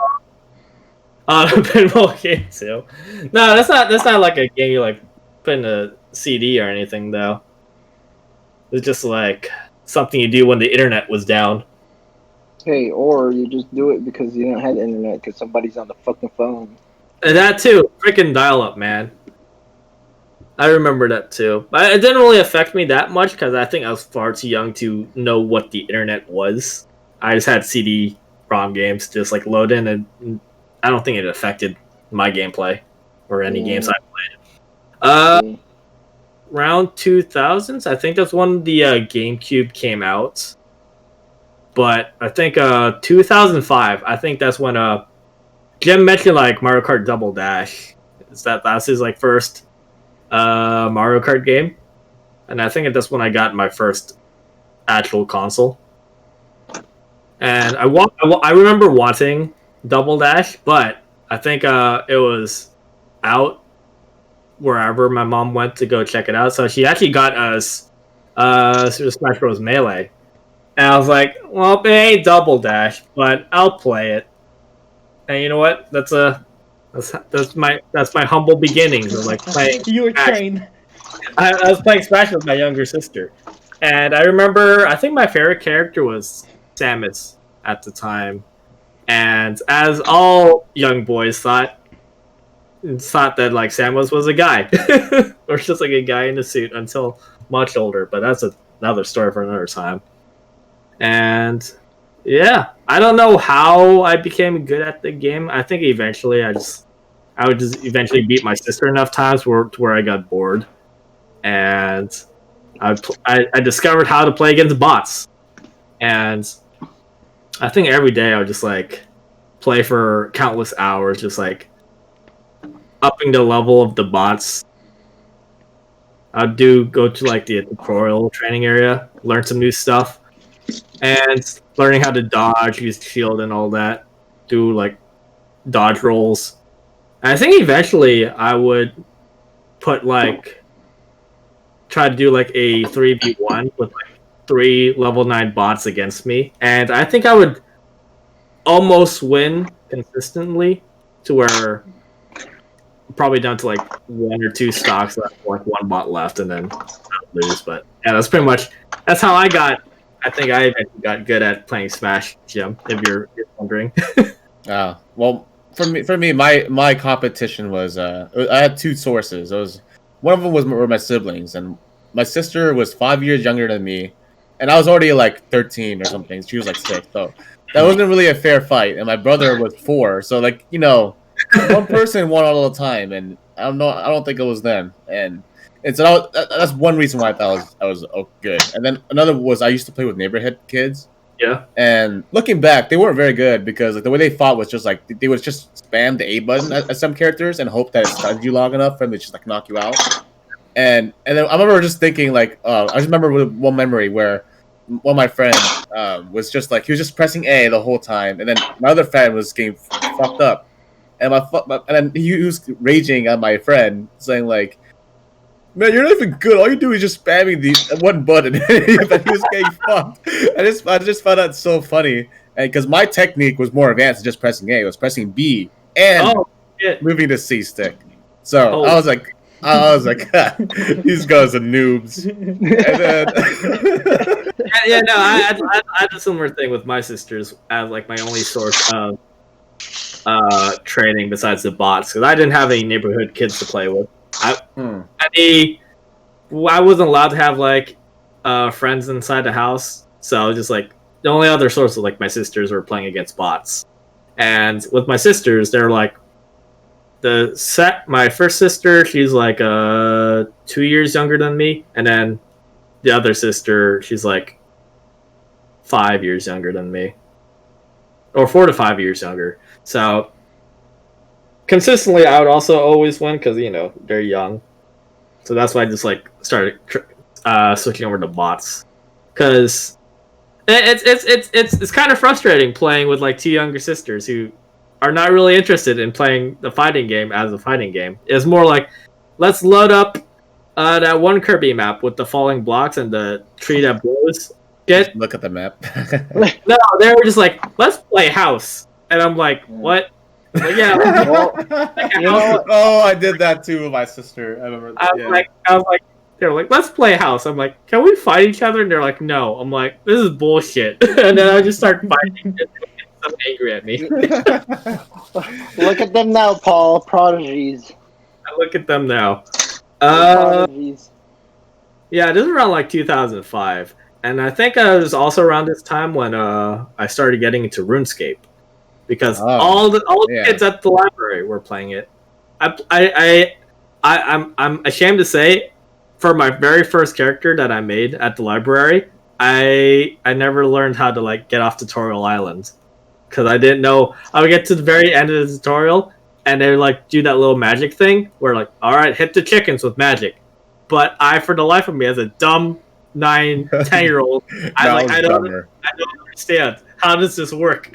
Pinball game too. No, that's not like a game you like put in a CD or anything though. It's just like something you do when the internet was down. Hey, or you just do it because you don't have the internet because somebody's on the fucking phone. And that too, freaking dial-up, man. I remember that too. But it didn't really affect me that much because I think I was far too young to know what the internet was. I just had CD-ROM games just like load in, and I don't think it affected my gameplay or any games I played. Around 2000s, I think that's when the GameCube came out. But I think 2005, I think that's when Jim mentioned like Mario Kart Double Dash. That's his like first Mario Kart game, and I think that's when I got my first actual console. And I remember wanting Double Dash, but I think it was out wherever my mom went to go check it out. So she actually got us Super Smash Bros. Melee, and I was like, well, it ain't Double Dash, but I'll play it. And you know what? That's my humble beginnings of like playing. You were Smash. trained. I was playing Smash with my younger sister, and I remember I think my favorite character was Samus at the time. And as all young boys thought, thought that like Samus was a guy, or just like a guy in a suit until much older. But that's another story for another time. And yeah, I don't know how I became good at the game. I think eventually I would just eventually beat my sister enough times to where I got bored, and I discovered how to play against bots, and I think every day I would just like play for countless hours, just like upping the level of the bots. I'd go to like the tutorial training area, learn some new stuff, and learning how to dodge, use shield, and all that. Do like dodge rolls. And I think eventually I would put like try to do like a 3v1 with like 3 level 9 bots against me, and I think I would almost win consistently to where probably down to like 1 or 2 stocks left, like 1 bot left, and then lose. But yeah, that's how I think I eventually got good at playing Smash, Jim, if you're wondering. Well, for me, my competition was I had 2 sources. One of them were my siblings, and my sister was 5 years younger than me, and I was already like 13 or something. She was like 6, so that wasn't really a fair fight. And my brother was 4, so like one person won all the time, and I don't think it was them. And so that's one reason why I thought I was good. And then another was I used to play with neighborhood kids. Yeah. And looking back, they weren't very good because like the way they fought was just like they would just spam the A button at some characters and hope that it stuns you long enough for them to just like knock you out. And then I remember just thinking like I just remember one memory where one of my friends was just like he was just pressing A the whole time, and then my other friend was getting fucked up, and then he was raging at my friend saying like, "Man, you're not even good. All you do is just spamming the one button." But he was getting fucked. I just found that so funny, and because my technique was more advanced than just pressing A. It was pressing B and moving the C stick. So I was like, these guys are noobs. And then I had a similar thing with my sisters as like my only source of training besides the bots, because I didn't have any neighborhood kids to play with. I wasn't allowed to have like friends inside the house, so just like the only other source of like my sisters were playing against bots. And with my sisters, they're like my first sister, she's like 2 years younger than me, and then the other sister, she's like 5 years younger than me, or 4 to 5 years younger. So consistently, I would also always win because they're young. So that's why I just like started switching over to bots, because it's kind of frustrating playing with like 2 younger sisters who are not really interested in playing the fighting game as a fighting game. It's more like, let's load up that one Kirby map with the falling blocks and the tree that blows. Look at the map. No, they were just like, let's play house, and I'm like, what? Like, yeah. I did that too with my sister. I remember. I was like, they're like, let's play house. I'm like, can we fight each other? And they're like, no. I'm like, this is bullshit. And then I just start fighting. So angry at me. Look at them now, Paul. Prodigies. I look at them now. Prodigies. Yeah, this is around like 2005, and I think it was also around this time when I started getting into RuneScape, because all the kids at the library were playing it. I'm ashamed to say, for my very first character that I made at the library, I never learned how to like get off Tutorial Island, because I didn't know. I would get to the very end of the tutorial, and they would like do that little magic thing where like, all right, hit the chickens with magic. But for the life of me, as a dumb 9-10-year-old, I don't understand. How does this work?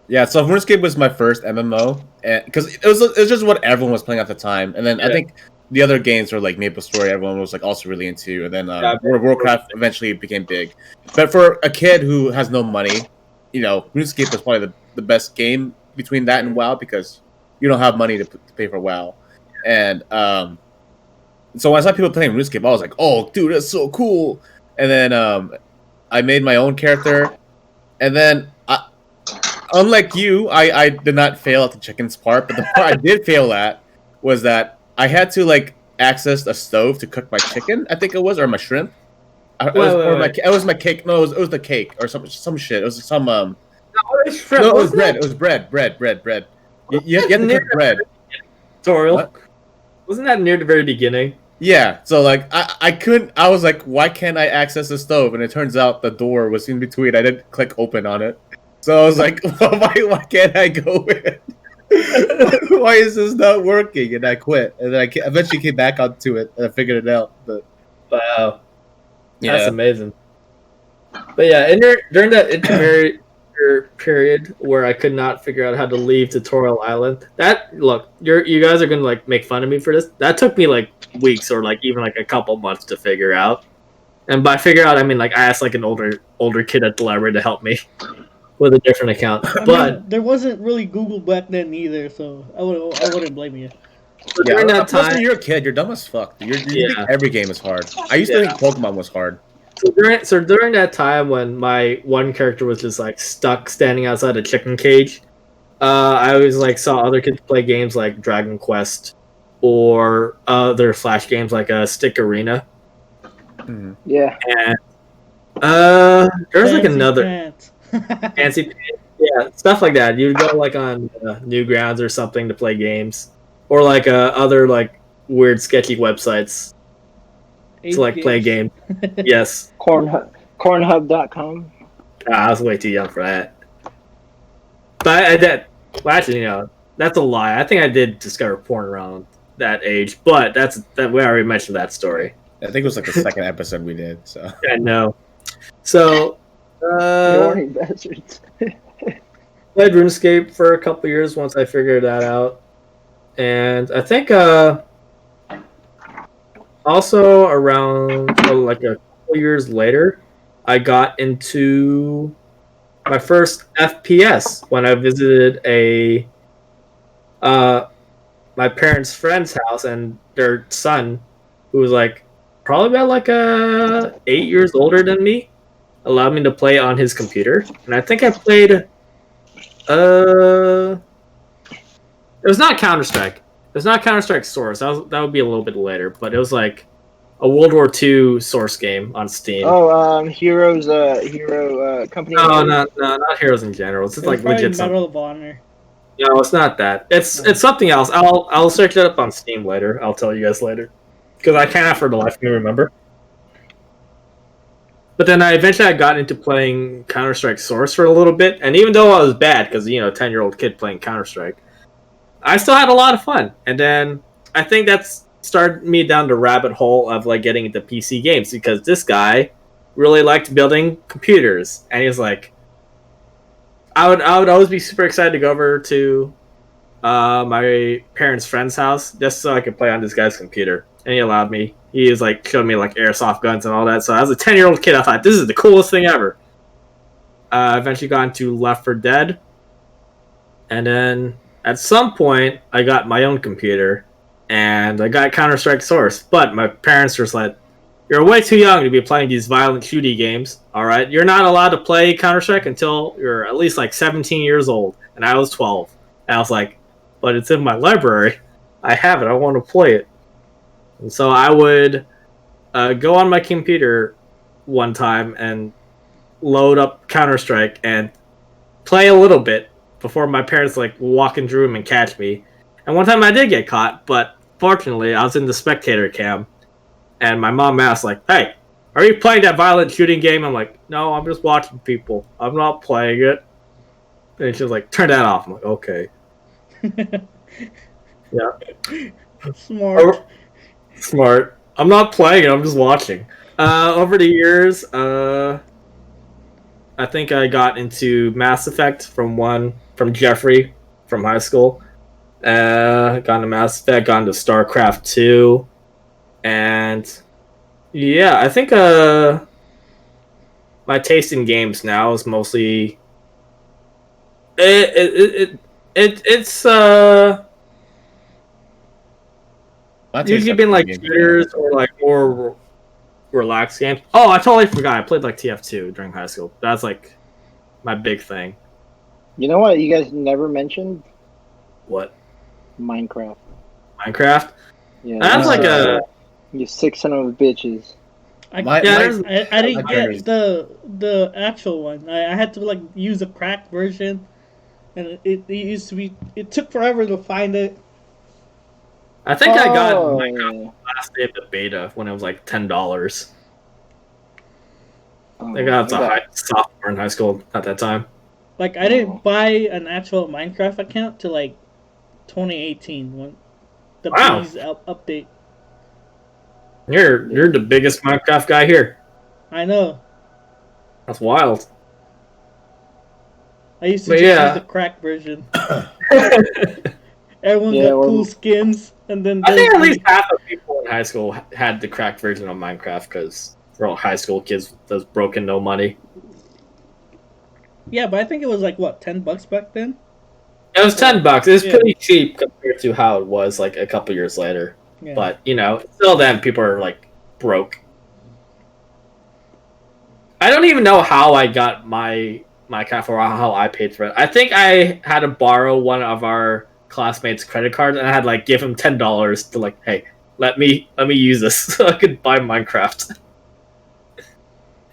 Yeah, so RuneScape was my first MMO, because it was just what everyone was playing at the time, and then I think the other games were like MapleStory. Everyone was like also really into, and then World of Warcraft eventually became big. But for a kid who has no money, RuneScape was probably the best game between that and WoW, because you don't have money to pay for WoW. And so when I saw people playing RuneScape, I was like, "Oh, dude, that's so cool!" And then I made my own character, and then unlike you, I did not fail at the chickens part, but the part I did fail at was that I had to like access a stove to cook my chicken. I think it was, or my shrimp. It was my cake. No, it was the cake or some shit. It was some No, it was bread. It was bread. You had to cook bread. Tutorial. What? Wasn't that near the very beginning? Yeah, so like I couldn't. I was like, why can't I access the stove? And it turns out the door was in between. I didn't click open on it, so I was like, why can't I go in? Why is this not working? And I quit. And then I eventually came back onto it and I figured it out. But wow, that's amazing. But yeah, during that intermediate period where I could not figure out how to leave Tutorial Island, you guys are gonna like make fun of me for this. That took me like weeks or like even like a couple months to figure out. And by figure out, I mean like I asked like an older kid at the library to help me with a different account. But there wasn't really Google back then either, so I wouldn't blame you. So during that time, when you're a kid, you're dumb as fuck. You think every game is hard. I used to think Pokemon was hard. So during that time when my one character was just like stuck standing outside a chicken cage, I always like saw other kids play games like Dragon Quest or other Flash games like Stick Arena. Mm-hmm. Yeah. And there's like another Fancy Pants. Yeah, stuff like that. You'd go like on Newgrounds or something to play games, or like other like weird sketchy websites to like play games. Yes. Cornhub.com. I was way too young for that. But I did. Well, actually, that's a lie. I think I did discover porn around that age, but we already mentioned that story. I think it was like the second episode we did. So I know. So Warning bastards. played RuneScape for a couple years once I figured that out, and I think also around like a couple years later, I got into my first FPS when I visited my parents' friend's house, and their son, who was like probably about like 8 years older than me, allowed me to play on his computer, and I think I played. It was not Counter-Strike. It was not Counter-Strike Source. That would be a little bit later, but it was like a World War II Source game on Steam. Oh, Heroes, Hero Company. No, not Heroes in general. It's just like legit Medal of Honor. No, it's not that. It's something else. I'll search it up on Steam later. I'll tell you guys later, because I can't for the life of me remember. But then I eventually got into playing Counter-Strike Source for a little bit, and even though I was bad, because 10-year-old kid playing Counter-Strike, I still had a lot of fun. And then I think that's started me down the rabbit hole of like getting into PC games, because this guy really liked building computers, and he's like, I would always be super excited to go over to my parents' friend's house just so I could play on this guy's computer, and he allowed me. He was like showed me like airsoft guns and all that. So as a 10-year-old kid, I thought this is the coolest thing ever. Eventually got into Left 4 Dead, and then at some point I got my own computer and I got Counter-Strike Source. But my parents were like, "You're way too young to be playing these violent shooty games. All right, you're not allowed to play Counter-Strike until you're at least like 17 years old." And I was 12, and I was like, "But it's in my library. I have it. I want to play it." And so I would go on my computer one time and load up Counter-Strike and play a little bit before my parents like walk into the room and catch me. And one time I did get caught, but fortunately I was in the spectator cam, and my mom asked like, "Hey, are you playing that violent shooting game?" I'm like, "No, I'm just watching people. I'm not playing it." And she was like, "Turn that off." I'm like, "Okay." Yeah. Smart. I'm not playing it. I'm just watching. Over the years, I think I got into Mass Effect from Jeffrey from high school. Got into Mass Effect, got into StarCraft 2, and yeah, I think my taste in games now is mostly it's usually been like shooters or like more relaxed games. Oh, I totally forgot. I played like TF2 during high school. That's like my big thing. You know what you guys never mentioned? What? Minecraft. Minecraft? Yeah, That's like a. you 6 son of bitches. I didn't get the actual one. I had to like use a cracked version, and it used to be. It took forever to find it. I think I got Yeah. last day of the beta when it was like $10. Oh, I got sophomore in high school at that time. Like I didn't buy an actual Minecraft account till like 2018 when the Wow. bees update. You're the biggest Minecraft guy here. I know. That's wild. I used to just use the cracked version. Everyone got cool skins, and then I think at least half of people in high school had the cracked version of Minecraft because we're all high school kids. Those broken, no money. Yeah, but I think it was like what, $10 back then. It was $10. It was pretty cheap compared to how it was like a couple years later. Yeah. But still, then people are like broke. I don't even know how I got my account or how I paid for it. I think I had to borrow one of our classmates' credit cards, and I had like give him $10 to like, hey, let me use this so I could buy Minecraft.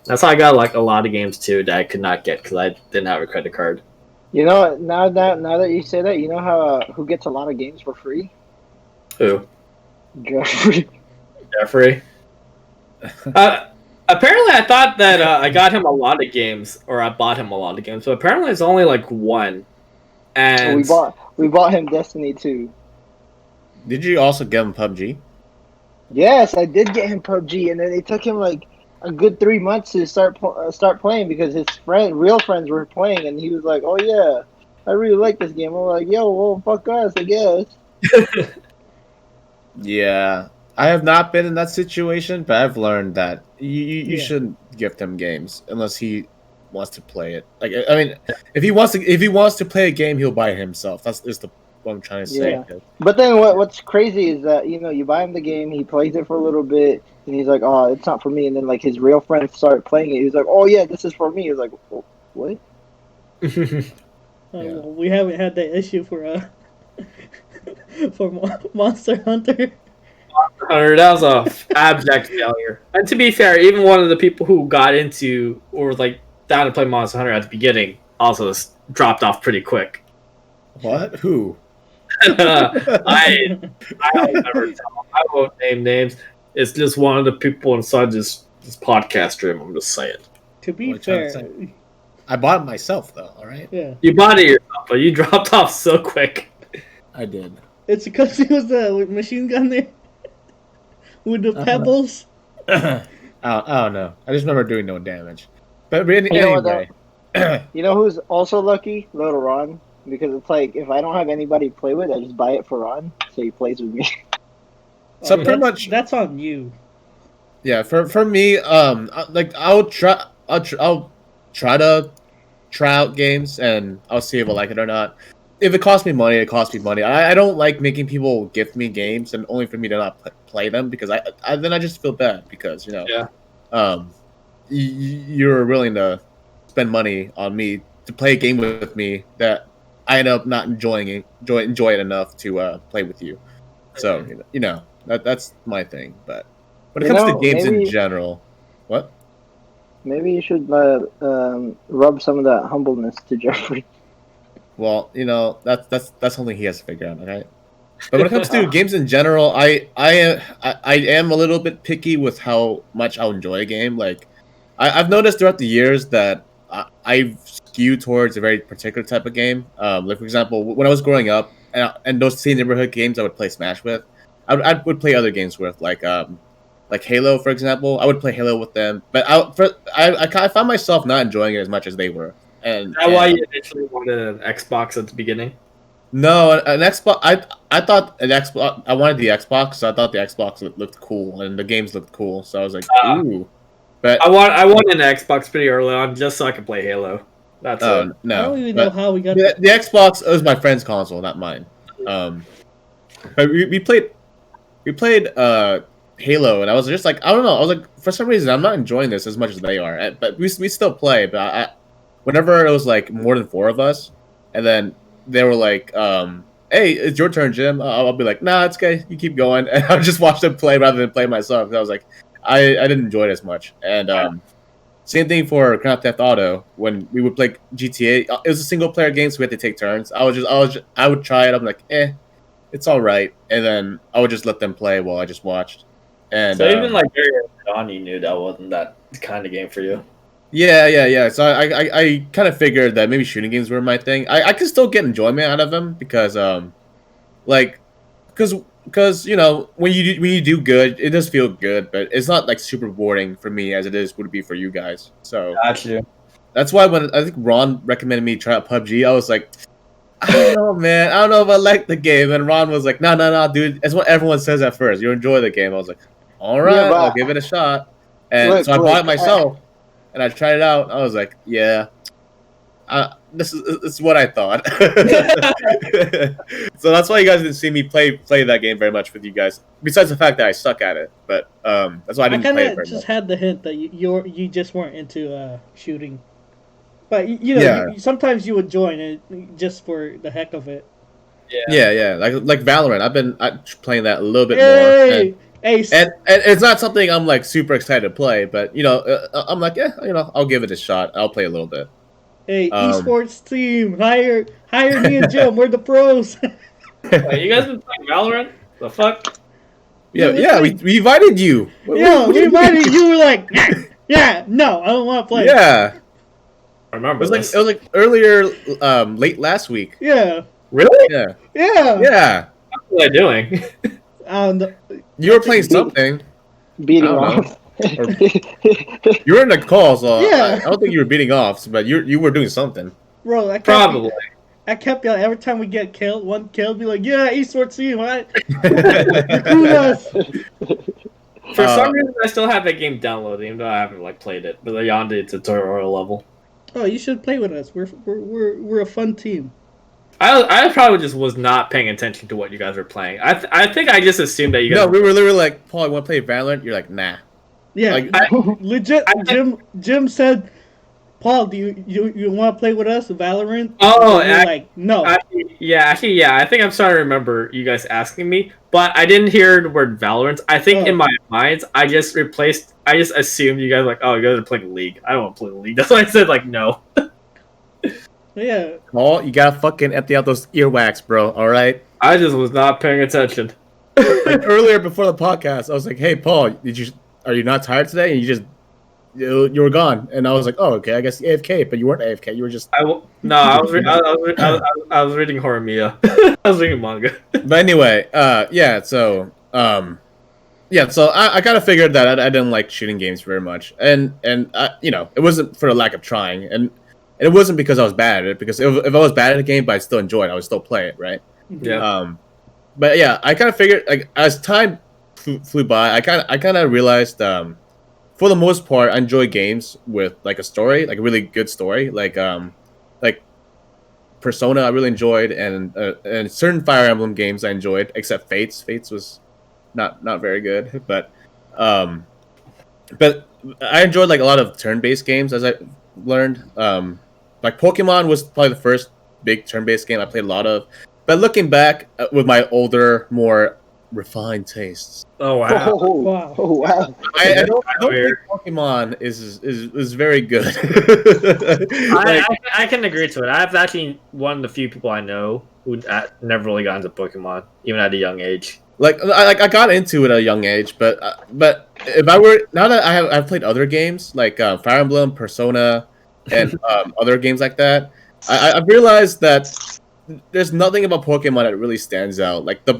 That's how I got like a lot of games too that I could not get because I didn't have a credit card. You know, now that you say that, you know how who gets a lot of games for free? Who? Jeffrey. Apparently, I thought that I got him a lot of games, or I bought him a lot of games. But apparently, it's only like one. And we bought him Destiny 2. Did you also get him PUBG? Yes, I did get him PUBG, and then it took him like a good 3 months to start playing because his real friends were playing, and he was like, "Oh yeah, I really like this game." I'm like, "Yo, well, fuck us, I guess." Yeah, I have not been in that situation, but I've learned that you shouldn't gift him games unless he wants to play it. Like, I mean, if he wants to play a game, he'll buy it himself. That's what I'm trying to say. Yeah. But then what's crazy is that you buy him the game, he plays it for a little bit, and he's like, "Oh, it's not for me." And then like his real friends start playing it. He's like, "Oh yeah, this is for me." He's like, oh, "What?" We haven't had that issue for Monster Hunter. That was a abject failure. And to be fair, even one of the people who got into or was like down to play Monster Hunter at the beginning also dropped off pretty quick. What? Who? I'll never tell. I won't name names. It's just one of the people inside this podcast stream. I'm just saying. To be fair, I bought it myself, though. All right. Yeah. You bought it yourself, but you dropped off so quick. I did. It's because he was the machine gun there with the pebbles. I don't know. I just remember doing no damage. But anyway, you know who's also lucky? Little Ron. Because it's like, if I don't have anybody to play with, I just buy it for Ron, so he plays with me. So pretty much that's on you. Yeah, for me, like I'll try to try out games, and I'll see if I like it or not. If it costs me money, it costs me money. I don't like making people gift me games and only for me to not play them because then I just feel bad because you're willing to spend money on me to play a game with me that I end up not enjoy it enough to play with you. So that's my thing. But when it comes to games in general, what? Maybe you should rub some of that humbleness to Jeffrey. Well, that's something he has to figure out, okay? But when it comes to games in general, I am a little bit picky with how much I'll enjoy a game. Like, I've noticed throughout the years that I've skewed towards a very particular type of game. Like, for example, when I was growing up, and those same neighborhood games I would play Smash with, I would play other games with, like Halo, for example. I would play Halo with them, but I found myself not enjoying it as much as they were. Is that why you initially wanted an Xbox at the beginning? No, an Xbox. I thought an Xbox. I wanted the Xbox, so I thought the Xbox looked cool and the games looked cool. So I was like, ooh. But I wanted an Xbox pretty early on just so I could play Halo. That's it. No. I don't even know how we got the Xbox. It was my friend's console, not mine. But we played Halo, and I was just like, I don't know. I was like, for some reason, I'm not enjoying this as much as they are. But we still play. But whenever it was like more than 4 of us, and then they were like, "Hey, it's your turn, Jim." I'll be like, "Nah, it's okay. You keep going," and I'll just watch them play rather than play myself. 'Cause I was like, I didn't enjoy it as much, and same thing for Grand Theft Auto. When we would play GTA, it was a single player game, so we had to take turns. I would try it. I'm like, it's all right, and then I would just let them play while I just watched. And So even like very early on, you knew that wasn't that kind of game for you. yeah. So I kind of figured that maybe shooting games were my thing. I can still get enjoyment out of them because like because when you do good, it does feel good, but it's not like super rewarding for me as it would be for you guys. So Got you. that's why when I think Ron recommended me try out PUBG, I was like, I don't know, man. I don't know if I like the game. And Ron was like, no, dude. It's what everyone says at first. You enjoy the game. I was like, all right, Yeah, but I'll give it a shot. And look, so I bought it myself, and I tried it out. I was like, yeah, this is what I thought. So that's why you guys didn't see me play that game very much with you guys. Besides the fact that I suck at it, but that's why I didn't play it very just much. had the hint that you just weren't into shooting, but Yeah. sometimes you would join it just for the heck of it. Yeah. Like Valorant. I've been playing that a little bit more. Hey, And it's not something I'm like super excited to play, but I'm like, I'll give it a shot. I'll play a little bit. hey, esports team, hire me and Jim. We're the pros. Wait, you guys been playing Valorant? The fuck? Yeah. We invited you. Yeah, we invited you. You were like, yeah, no, I don't want to play. Yeah, I remember it was like earlier, late last week. Yeah, Really? Yeah. yeah. What was I doing? You were playing something. beating I don't off. You were in the call, so Yeah. I don't think you were beating off, but you were doing something. Bro, Probably. I kept yelling every time we get killed. One kill, be like, yeah, esports team, right? Recruit us. For some reason, I still have that game downloaded, even though I haven't like played it. But beyond the tutorial level, Oh, you should play with us. We're a fun team. I probably just was not paying attention to what you guys were playing. I think I just assumed that you guys. No, we were literally like, Paul, you want to play Valorant? You're like, nah. Yeah, Like, legit. Jim said, Paul, do you want to play with us, Valorant? Oh, and we're like, no. Actually, yeah. I think I'm starting to remember you guys asking me, but I didn't hear the word Valorant. I think in my mind, I just assumed you guys were like, oh, you guys are playing League. I don't want to play League. That's why I said like no. Yeah. Paul, you gotta fucking empty out those earwax, bro. All right. I just was not paying attention. Like earlier before the podcast, I was like, "Hey, Paul, are you not tired today?" And you were gone, and I was like, "Oh, okay, I guess AFK," but you weren't AFK. You were just. I was reading Horimiya. I was reading manga. But anyway, yeah. So, so I kind of figured that I didn't like shooting games very much, and it wasn't for the lack of trying, and it wasn't because I was bad at it. Because if I was bad at a game, but I still enjoy it, I would still play it, right? Yeah. But yeah, I kind of figured like as time flew by, I kind of realized for the most part, I enjoy games with like a story, like a really good story, like Persona. I really enjoyed, and certain Fire Emblem games I enjoyed, except Fates. Fates was not very good, but I enjoyed like a lot of turn-based games as I learned. Like Pokemon was probably the first big turn-based game I played a lot of. But looking back with my older, more refined tastes, Oh wow. Wow. I don't think Pokemon is very good. I can agree to it. I've actually one of the few people I know who never really got into Pokemon, even at a young age. I got into it at a young age, but if I were now that I've played other games like Fire Emblem, Persona, and other games like that, I've realized that there's nothing about Pokemon that really stands out. Like the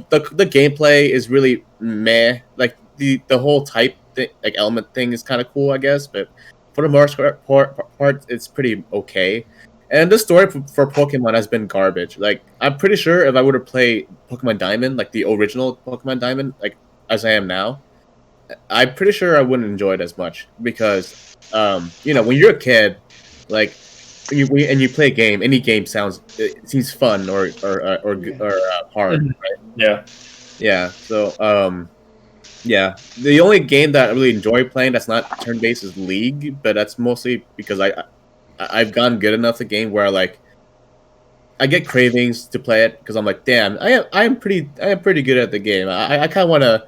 gameplay is really meh. Like the whole type thing, like element thing is kind of cool, I guess, but for the most part, it's pretty okay. And the story for Pokemon has been garbage. Like I'm pretty sure if I were to play Pokemon Diamond, like the original Pokemon Diamond, like as I am now, I'm pretty sure I wouldn't enjoy it as much because, when you're a kid, like. And you play a game. Any game it seems fun or hard, right? Yeah. So yeah. The only game that I really enjoy playing that's not turn based is League, but that's mostly because I've gotten good enough at the game where like I get cravings to play it because I'm like, damn, I am pretty good at the game. I kind of want to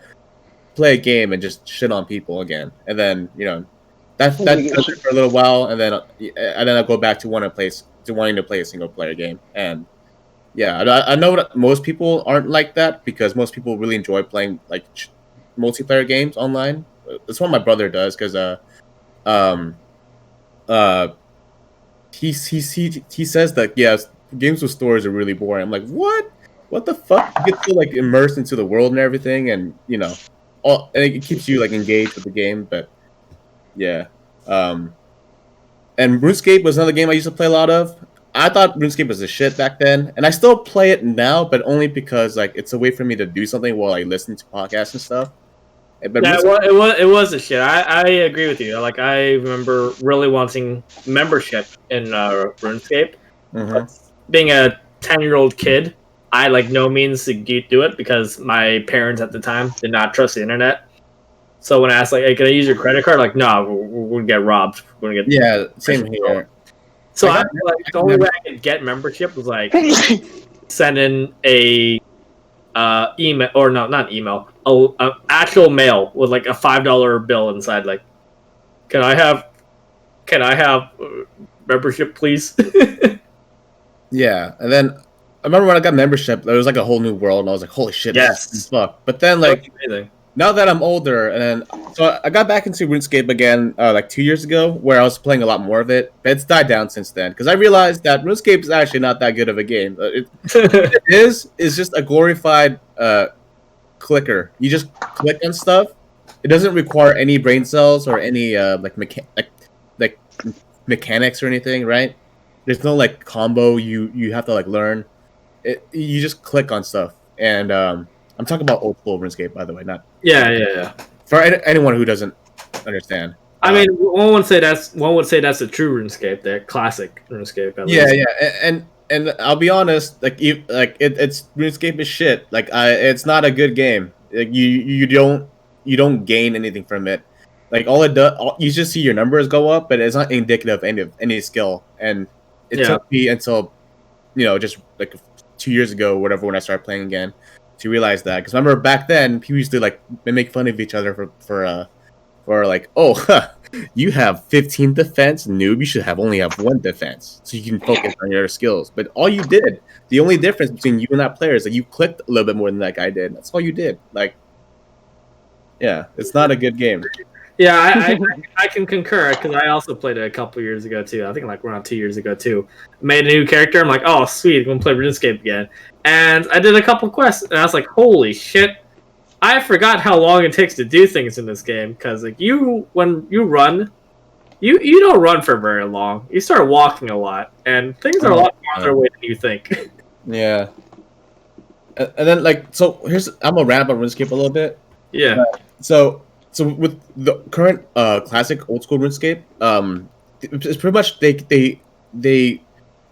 play a game and just shit on people again, and then that does it for a little while, and then I'll go back to wanting to play a single player game. And yeah, I know that most people aren't like that because most people really enjoy playing like multiplayer games online. That's what my brother does because um uh he says that games with stories are really boring. I'm like, what the fuck? You get so like immersed into the world and everything, and and it keeps you like engaged with the game. But yeah, and RuneScape was another game I used to play a lot of. I thought RuneScape was a shit back then, and I still play it now, but only because like it's a way for me to do something while I listen to podcasts and stuff. But yeah, it was a shit. I agree with you. Like I remember really wanting membership in RuneScape. Mhm. Being a 10-year-old kid, I like no means to do it because my parents at the time did not trust the internet. So when I asked like, "Hey, can I use your credit card?" Like, no, we're gonna get robbed. We're gonna get Yeah, same here. So I like the only way I could get membership was like send in a email or no, not email, a actual mail with like a $5 bill inside. Like, can I have membership, please? Yeah, and then I remember when I got membership, there was like a whole new world, and I was like, "Holy shit, Yes. this is fuck!" But then, like, now that I'm older, and then so I got back into RuneScape again, like 2 years ago, where I was playing a lot more of it. But it's died down since then because I realized that RuneScape is actually not that good of a game. It is just a glorified clicker. You just click on stuff. It doesn't require any brain cells or any like mechanics or anything, right? There's no like combo you have to like learn. You just click on stuff, and I'm talking about old school RuneScape, by the way, not yeah. for anyone who doesn't understand. I mean, one would say that's the true RuneScape, the classic RuneScape. At Yeah, least. yeah, and I'll be honest, like it's RuneScape is shit. Like it's not a good game. Like you don't gain anything from it. Like all it does, you just see your numbers go up, but it's not indicative of any skill. And it took me until just like 2 years ago, or whatever, when I started playing again, to realize that. Because remember back then, people used to like make fun of each other for like, oh, you have 15 defense, noob. You should only have 1 defense, so you can focus on your skills. But all you did, the only difference between you and that player is that you clicked a little bit more than that guy did. That's all you did. Like, yeah, it's not a good game. Yeah, I can concur because I also played it a couple years ago too. I think like around 2 years ago too. Made a new character. I'm like, oh sweet, I'm gonna play RuneScape again. And I did a couple quests, and I was like, holy shit, I forgot how long it takes to do things in this game. Because like when you run, you don't run for very long. You start walking a lot, and things are a lot farther away than you think. Yeah. And then like, so I'm gonna wrap up RuneScape a little bit. Yeah. So with the current classic old school RuneScape, it's pretty much they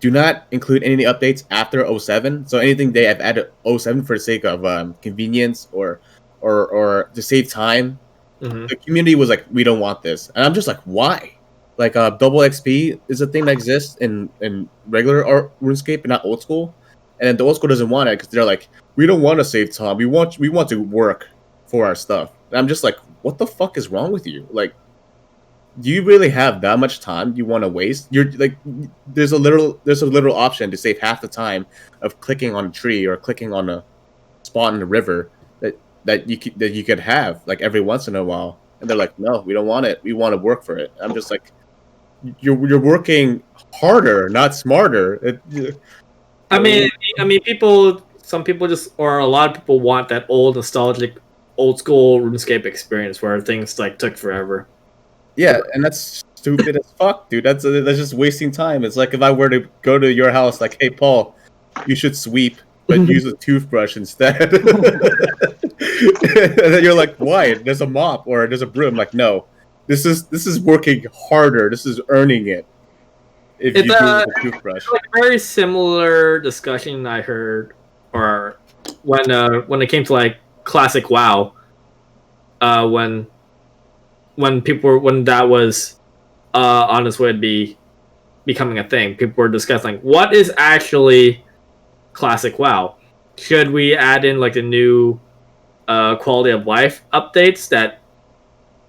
do not include any updates after 07. So anything they have added 07 for the sake of convenience or to save time. Mm-hmm. The community was like, we don't want this, and I'm just like, why? Like double XP is a thing that exists in regular RuneScape, but not old school. And then the old school doesn't want it because they're like, we don't want to save time. We want to work for our stuff. And I'm just like, what the fuck is wrong with you? Like, do you really have that much time you want to waste? You're like, there's a literal option to save half the time of clicking on a tree or clicking on a spot in the river that you could have like every once in a while. And they're like, no, we don't want it. We want to work for it. I'm just like, you're working harder, not smarter. I mean, some people just, or a lot of people want that old nostalgic, old school RuneScape experience where things like took forever. Yeah, and that's stupid as fuck, dude. That's just wasting time. It's like if I were to go to your house, like, hey, Paul, you should sweep, but use a toothbrush instead. And then you're like, why? There's a mop or there's a broom. Like, no, this is working harder. This is earning it. If you use a toothbrush, like a very similar discussion I heard, or when it came to like classic WoW, when that was on its way to be becoming a thing, people were discussing what is actually classic WoW. Should we add in like the new quality of life updates that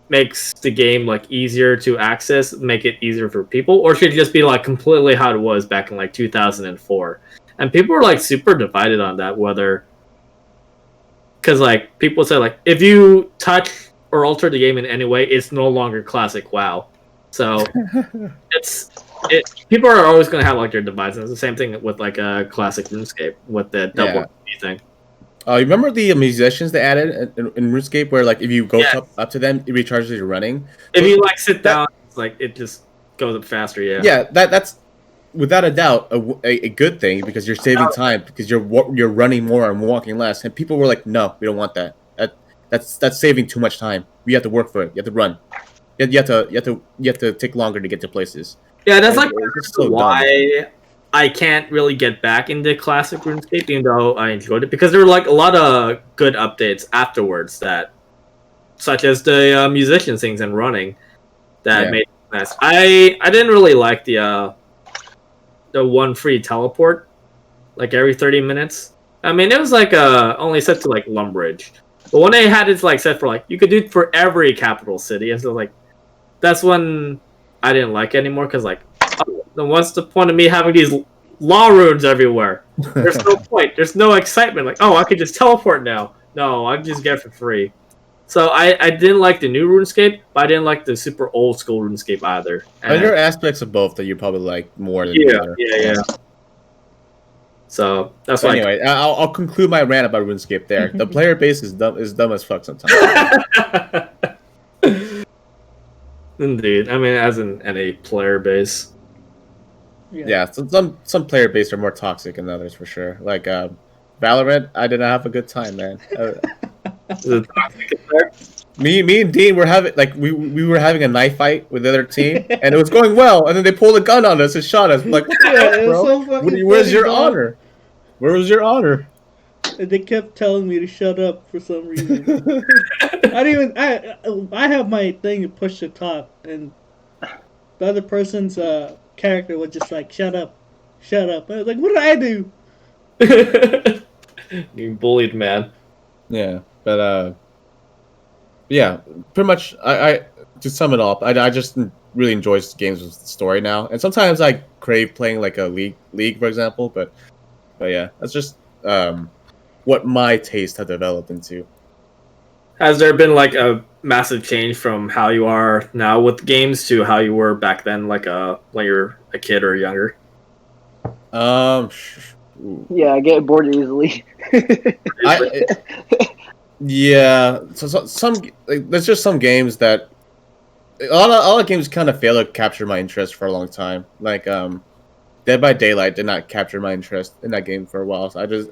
makes the game like easier to access, make it easier for people, or should it just be like completely how it was back in like 2004? And people were like super divided on that, whether because like people say like if you touch or alter the game in any way, it's no longer classic WoW. So people are always going to have like their divides. It's the same thing with like a classic RuneScape with the double thing. You remember the musicians they added in RuneScape, where like if you go up to them, it recharges your running. If you like sit down, it's like it just goes up faster. Yeah, that's without a doubt a good thing because you're saving time because you're running more and walking less. And people were like, no, we don't want that. That's saving too much time. We have to work for it. You have to run. You have to take longer to get to places. Yeah, that's like why I can't really get back into classic RuneScape, even though I enjoyed it, because there were like a lot of good updates afterwards that, such as the musician things and running, that made it nice. I didn't really like the one free teleport, like every 30 minutes. I mean, it was like only set to like Lumbridge, but when they had it like set for like you could do it for every capital city, and so like that's when I didn't like it anymore because like. Then what's the point of me having these law runes everywhere? There's no point. There's no excitement. Like, oh, I could just teleport now. No, I can just get it for free. So I didn't like the new RuneScape, but I didn't like the super old school RuneScape either. And there are aspects of both that you probably like more than the other. Yeah. So that's why. Anyway, I'll conclude my rant about RuneScape there. The player base is dumb as fuck sometimes. Indeed. I mean, as in any player base. Yeah, some player base are more toxic than others for sure. Like Valorant, I did not have a good time, man. Me and Dean were having we were having a knife fight with the other team, and it was going well. And then they pulled a gun on us and shot us. I'm like, what the heck, bro? So Where's your honor? Where was your honor? And they kept telling me to shut up for some reason. I have my thing to push to talk, and the other person's character was just like, shut up. I was like, what did I do? You bullied, man. Yeah, but yeah, pretty much. I to sum it up, I just really enjoy games with story now, and sometimes I crave playing like a league, for example. But yeah, that's just what my taste had developed into. Has there been like a massive change from how you are now with games to how you were back then, like when you were a kid or younger? Yeah, I get bored easily. Yeah, so some there's just some games that a lot of games kind of fail to capture my interest for a long time. Like Dead by Daylight did not capture my interest in that game for a while, so I just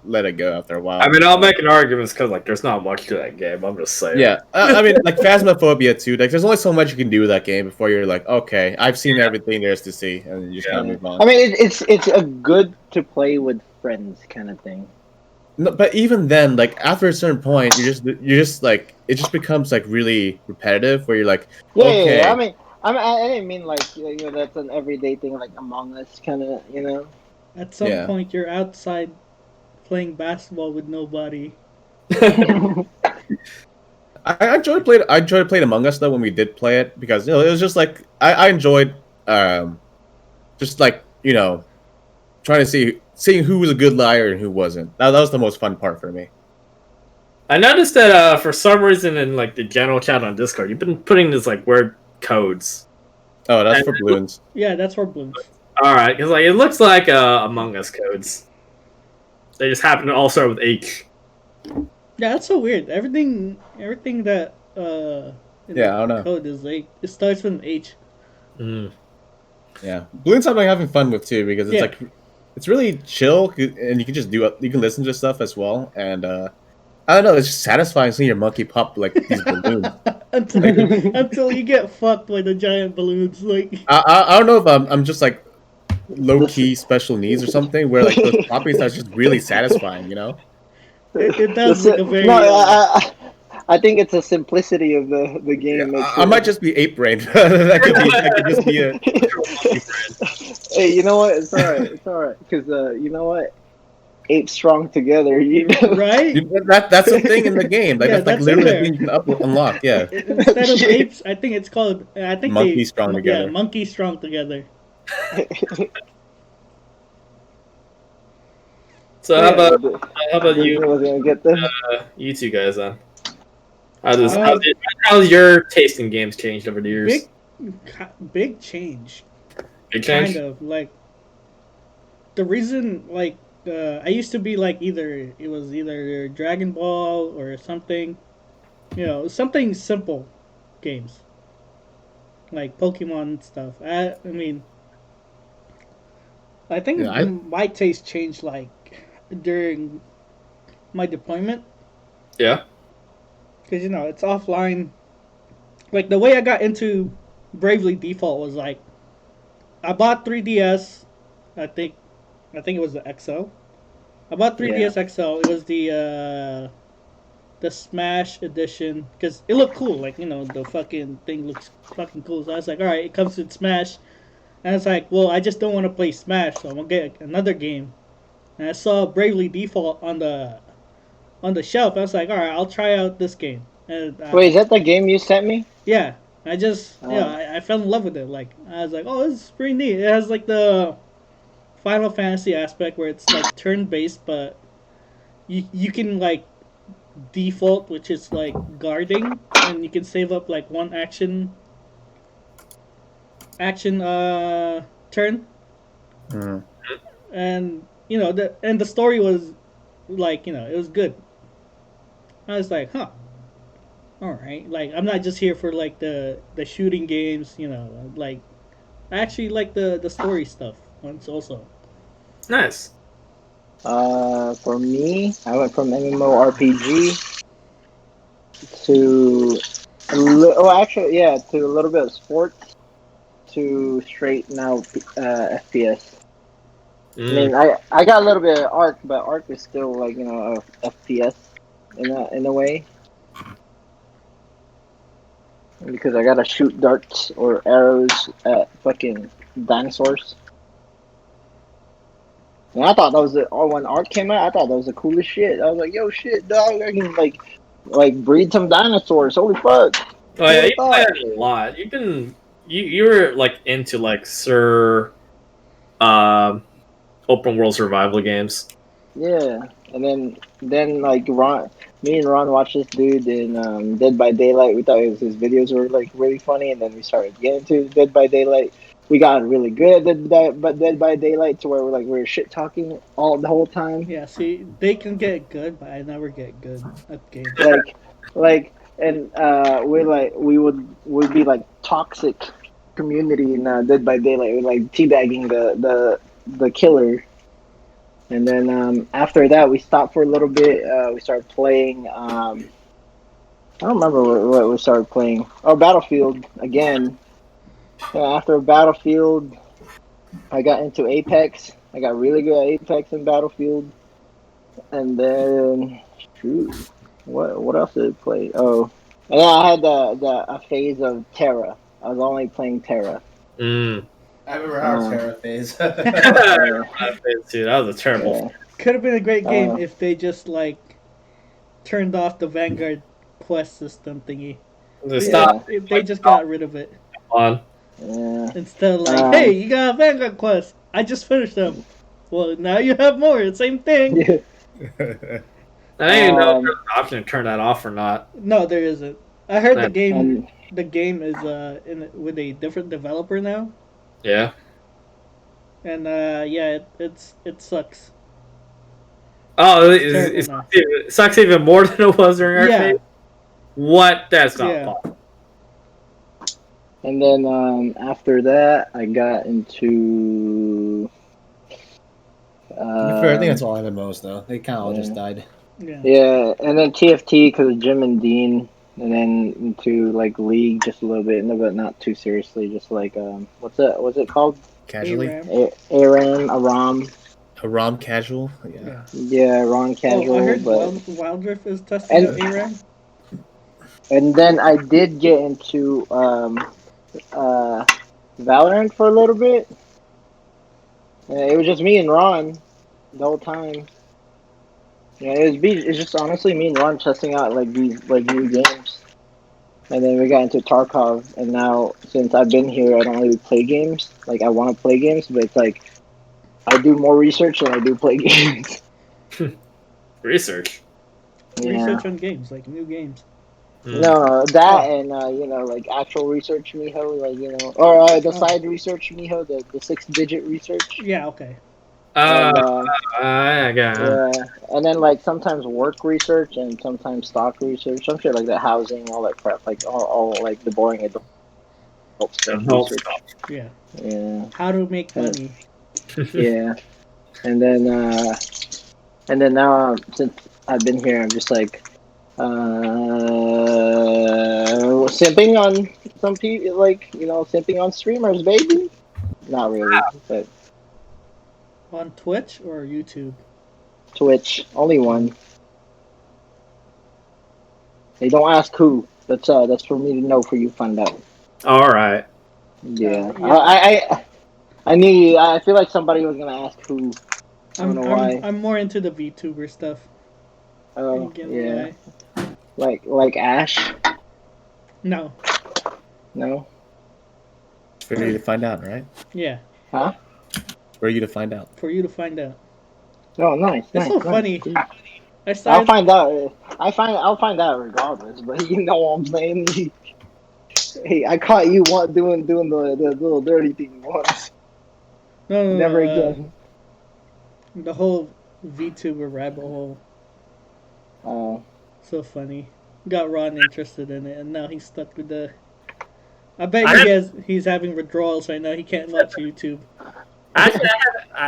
let it go after a while. I mean, I'll make an argument because like there's not much to that game. I'm just saying. Yeah, I mean, like Phasmophobia too. Like, there's only so much you can do with that game before you're like, okay, I've seen everything there is to see, and then you just kind of move on. I mean, it's a good to play with friends kind of thing. No, but even then, like after a certain point, you're just like it just becomes like really repetitive. Where you're like, okay. Yeah. I didn't mean like that's an everyday thing like Among Us kind of At some point, you're outside playing basketball with nobody. I enjoyed playing Among Us though when we did play it because it was just like I enjoyed just like trying to seeing who was a good liar and who wasn't. That was the most fun part for me. I noticed that for some reason in like the general chat on Discord, you've been putting this like weird codes. Oh, that's for balloons. Yeah, that's for balloons. All right, because like it looks like Among Us codes. They just happen to all start with H. Yeah, that's so weird. Everything that in the I don't know. code is like it starts with an H. Mm. Yeah, balloons I'm like having fun with too because it's like it's really chill and you can listen to stuff as well and I don't know, it's just satisfying seeing your monkey pop like these balloons until you get fucked by the giant balloons. Like I don't know if I'm just like low key special needs or something where like those popping stuff is just really satisfying, It does look a very. No, I think it's a simplicity of the game. I might just be ape brain. that could just be a. Hey, you know what? It's alright. It's alright. Because you know what? Apes strong together. You know. Right? That's the thing in the game. Like Yeah, that's like that's in literally a there. thing you can unlock. Yeah, Instead of Shit. apes, I think it's called. I think monkeys strong Yeah, together. monkeys strong together. So But yeah, how about you Disney was gonna get them. you two guys then? uh, How's your taste in games changed over the years? big, big change. Big Kind change? of like the reason like I used to be like either Dragon Ball or something, something simple games like Pokemon and stuff. I mean, I Yeah, think my taste changed like during my deployment Yeah. because it's offline. Like the way I got into Bravely Default was like I bought 3DS. I think it was the XL. I bought Yeah. 3DS XL. It was the Smash edition because it looked cool. Like the fucking thing looks fucking cool. So I was like, all right, it comes with Smash, and it's like, well, I just don't want to play Smash, so I'm gonna get another game. And I saw Bravely Default on the shelf. I was like, all right, I'll try out this game. And Wait, is that the game you sent me? yeah, I just Oh. I fell in love with it. Like I was like, oh, this is pretty neat. It has like the Final Fantasy aspect where it's like turn based, but you can like default, which is like guarding, and you can save up like one action turn, Mm. and the story was like it was good. I was like, huh, all right. Like I'm not just here for like the shooting games, like I actually like the story stuff once also. Nice. For me, I went from MMORPG to actually, yeah, to a little bit of sports to straight now FPS. I Mm. mean, I got a little bit of Arc, but Arc is still like a FPS in a way because I gotta shoot darts or arrows at fucking dinosaurs. And I thought that was when Arc came out. I thought that was the coolest shit. I was like, yo, shit, dog, I can like breed some dinosaurs. Holy fuck! Oh Who yeah, would you have play thought? it a lot. You were like into like um open world survival games. Yeah, and then like me and Ron watched this dude in Dead by Daylight. We thought his videos were like really funny, and then we started getting into Dead by Daylight. We got really good at Dead by Daylight to where we were shit talking all the whole time. Yeah, see, they can get good, but I never get good at games. Like and we'd be like toxic community in Dead by Daylight. We're like teabagging the killer. And then after that, we stopped for a little bit. We started playing. I don't remember what we started playing. Oh, Battlefield again. After Battlefield, I got into Apex. I got really good at Apex and Battlefield. And then, shoot, what else did I play? Oh, and then I had a phase of Terra. I was only playing Terra. Mm. I remember our Terra phase. Dude, that was a terrible. Yeah. Could have been a great game Uh, if they just like turned off the Vanguard quest system thingy. Just Yeah. If they just got rid of it on. yeah. instead of like, hey, you got a Vanguard quest. I just finished them. Well, now you have more. Same thing. Yeah. I don't even know if there's an option to turn that off or not. No, there isn't. I heard the And- game. And The game is with a different developer now, Yeah. and yeah, it sucks. Oh, Terrible now. it sucks even more than it was during Yeah. arcade. What? That's not Yeah. possible. And then after that, I got into. To be fair, I think that's all MMOs though. They kind of all just Yeah. died. Yeah. Yeah, and then TFT because of Jim and Dean, and then into like League just a little bit, no, but not too seriously. Just like what's it called? Casually, ARAM. Aram. a ROM casual. Yeah. Yeah. Yeah, Ron Casual. Oh, I heard but Wild Rift is testing And- out ARAM. and then I did get into Valorant for a little bit. It was just me and Ron the whole time. Yeah, it's just honestly me and Ron testing out like these like new games. And then we got into Tarkov, and now since I've been here, I don't really play games. Like I want to play games, but it's like I do more research than I do play games. Research. Yeah. Research on games, like new games. No, that and like actual research, Miho, like or the side research, Miho, the 6-digit research. Yeah, okay. And, Yeah. and then like sometimes work research and sometimes stock research, some shit like that, housing, all that crap, like all like the boring adult stuff research. Yeah. Yeah. How to make money. Yeah. And then now since I've been here, I'm just like simping on some people, like simping on streamers, baby. Not really, but On Twitch or YouTube? Twitch, only one. Hey, don't ask who. That's for me to know, for you to find out. All right. Yeah, Yeah. I feel like somebody was gonna ask who. I don't know why. I'm more into the VTuber stuff. Oh, yeah. Why. Like Ash? No. No? For you to find out, right? Yeah. Huh? For you to find out. For you to find out. Oh, nice. It's so funny. I'll find out. I'll find out regardless. But you know what I'm saying. Hey, I caught you doing the little dirty thing once. No, Never again. The whole VTuber rabbit hole. Oh. So funny. Got Ron interested in it, and now he's stuck with the. I bet he's having withdrawals right now. He can't watch YouTube. Actually,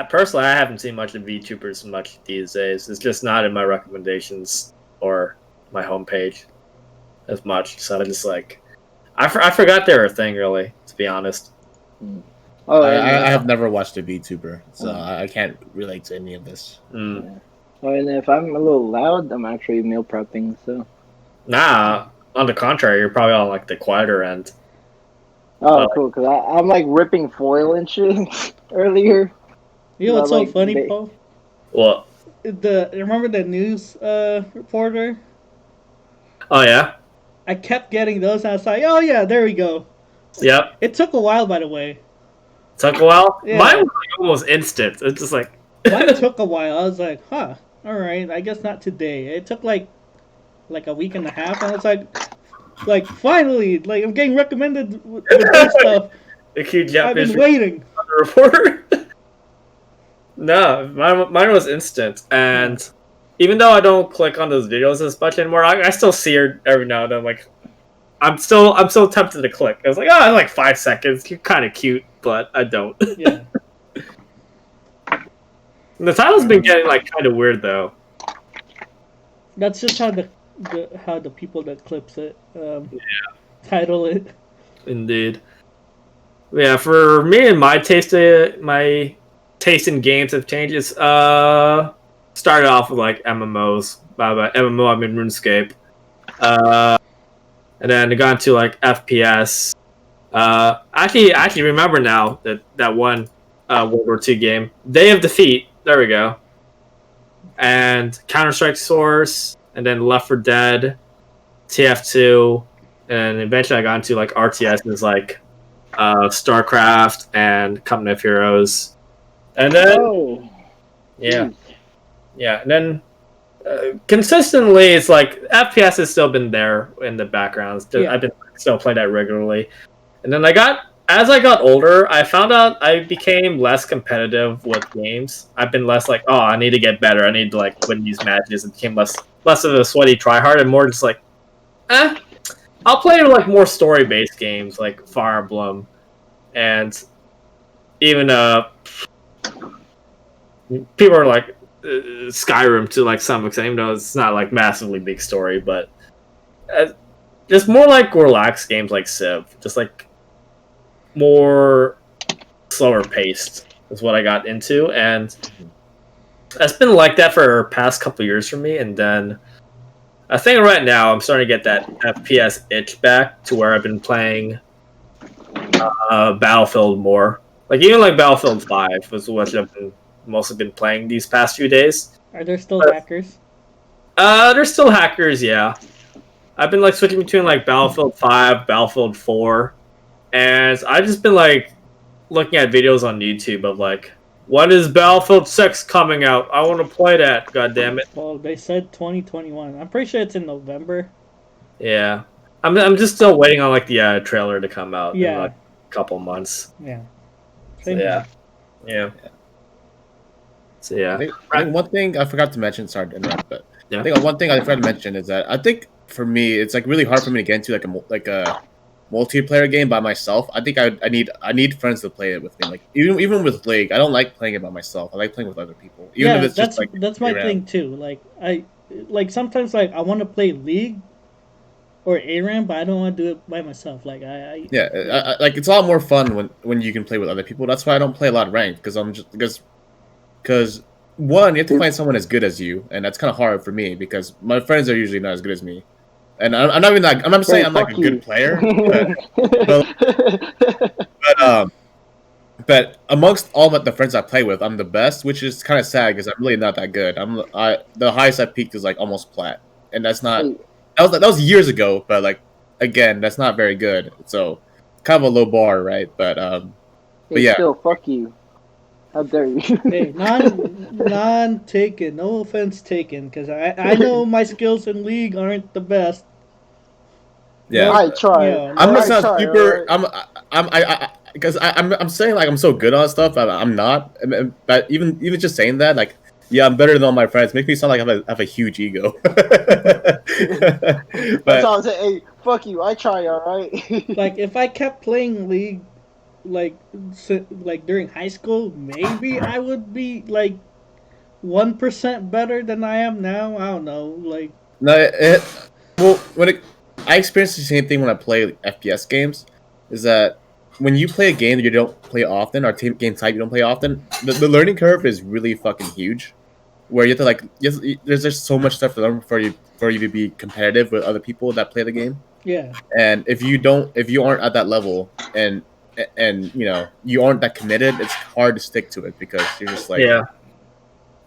personally, I haven't seen much of VTubers much these days. It's just not in my recommendations or my homepage as much. So I just like, I forgot they were a thing, really, to be honest. Oh, I have never watched a VTuber, so I can't relate to any of this. Yeah. Oh, and if I'm a little loud, I'm actually meal prepping. So. Nah, on the contrary, you're probably on like the quieter end. Oh, cool! Cause I'm like ripping foil and shit earlier. You know what's so funny, Paul? What? Remember the news reporter? Oh yeah. I kept getting those, and I was like, "Oh yeah, there we go." Yep. It took a while, by the way. Took a while. Yeah. Mine was like almost instant. It's just like. Mine took a while. I was like, "Huh, all right. I guess not today." It took like a week and a half, and I was like finally, like I'm getting recommended with this stuff. I've been waiting. Reporter. No, mine was instant, and even though I don't click on those videos as much anymore, I still see her every now and then. Like, I'm still tempted to click. I was like, oh, like 5 seconds, you're kind of cute, but I don't. Yeah. The title's been getting like kind of weird though. That's just how the people that clips it title it. Indeed. Yeah, for me and my taste in games have changed. Started off with like MMOs. By MMO, I mean RuneScape. And then I got into like FPS. I actually remember now that one World War II game, Day of Defeat. There we go. And Counter-Strike Source, and then Left 4 Dead, TF2, and eventually I got into like RTSs like StarCraft and Company of Heroes. And then and then consistently it's like FPS has still been there in the background. I've been still playing that regularly. And then as I got older, I found out I became less competitive with games. I've been less like, oh, I need to get better. I need to like win these matches. It became less of a sweaty tryhard and more just like, I'll play like more story-based games like Fire Emblem, and even people are like Skyrim to like some extent, even though it's not like massively big story, but just more like relaxed games like Civ, just like more slower paced is what I got into, and it's been like that for the past couple of years for me. And then I think right now I'm starting to get that FPS itch back to where I've been playing Battlefield more, Like even like Battlefield 5 was what I've mostly been playing these past few days. Are there still But, hackers? there's still hackers, yeah. I've been like switching between like Battlefield 5, Battlefield 4, and I've just been like looking at videos on YouTube of like, when is Battlefield 6 coming out? I want to play that. God damn it! Well, they said 2021. I'm pretty sure it's in November. Yeah, I'm just still waiting on like the trailer to come out in Yeah. like a couple months. Yeah. So, Same yeah, here. yeah. So yeah, I think one thing I forgot to mention. Sorry to interrupt, but Yeah. I think one thing I forgot to mention is that I think for me it's like really hard for me to get into like a multiplayer game by myself. I think I need friends to play it with me. Like even with League, I don't like playing it by myself. I like playing with other people. Even if it's that's just like that's my thing too. Like sometimes like I want to play League or ARAM, but I don't want to do it by myself. Like like it's a lot more fun when you can play with other people. That's why I don't play a lot of ranked because one, you have to find someone as good as you, and that's kind of hard for me because my friends are usually not as good as me. And I'm not even like I'm not saying I'm like a good player, but amongst all the friends I play with, I'm the best, which is kind of sad because I'm really not that good. The highest I peaked is like almost plat, and that's not that was years ago. But like again, that's not very good. So kind of a low bar, right? But yeah, Still, fuck you. How dare you? hey, non taken. No offense taken, because I know my skills in League aren't the best. yeah. I try. You know, I'm I not try, super. alright? I'm saying like I'm so good on stuff. I'm not. But even just saying that, like, yeah, I'm better than all my friends. Makes me sound like I have a huge ego. That's all I'm saying. Hey, fuck you. I try, alright? like if I kept playing League, like during high school, maybe I would be like 1% better than I am now. I don't know. Like No, well, I experience the same thing when I play FPS games. Is that when you play a game that you don't play often, or game type you don't play often, the learning curve is really fucking huge. Where you have to like, there's just so much stuff to learn for you to be competitive with other people that play the game. yeah, And if you aren't at that level, and you aren't that committed, it's hard to stick to it because you're just like,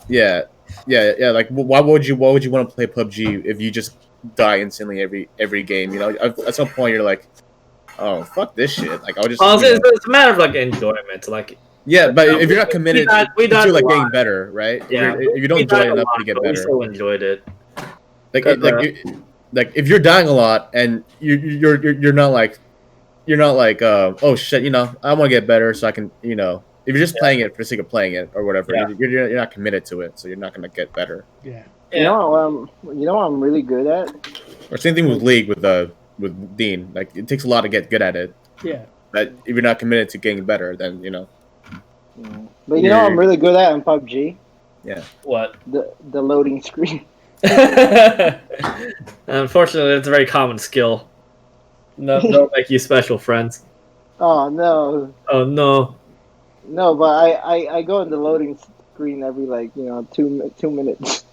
yeah. Like, why would you want to play PUBG if you just die instantly every game? You know, at some point you're like, oh, fuck this shit. Like, I'll just. It's a matter of like enjoyment. Like, yeah, but if you're not committed to like getting better, right? Yeah, if you don't enjoy it enough to get better, we still enjoyed it. Like if you're dying a lot and you're not like oh shit, I want to get better so I can, if you're just playing it for the sake of playing it or whatever, you're not committed to it, so you're not gonna get better. yeah. You know what I'm really good at? Or same thing with League with Dean. Like, it takes a lot to get good at it. Yeah. But if you're not committed to getting better, then Yeah. But you know what I'm really good at in PUBG? Yeah. What? The loading screen. Unfortunately, it's a very common skill. No, don't make you special, friends. Oh no. Oh no. No, but I go in the loading screen every 2 minutes.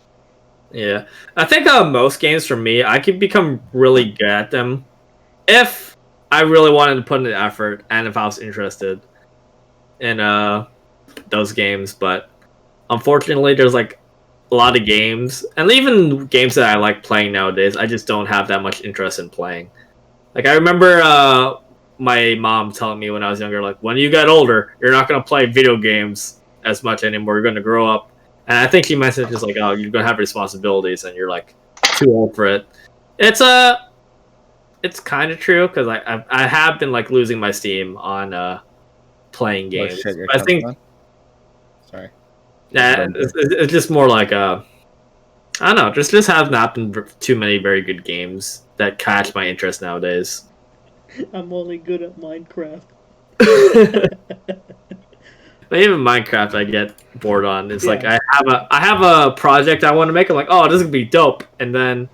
Yeah, I think most games for me, I could become really good at them if I really wanted to put in the effort and if I was interested in those games. But unfortunately, there's like a lot of games, and even games that I like playing nowadays, I just don't have that much interest in playing. Like, I remember my mom telling me when I was younger, like, when you get older, you're not going to play video games as much anymore. You're going to grow up. And I think she meant it just like, oh, you're going to have responsibilities and you're, like, too old for it. It's kind of true because I have been, like, losing my steam on playing games. Oh, shit, I think... Sorry. Yeah, it's just more like I don't know. Just have not been too many very good games that catch my interest nowadays. I'm only good at Minecraft. But even Minecraft, I get bored on. It's like Yeah. I have a project I want to make. I'm like, oh, this is gonna be dope, and then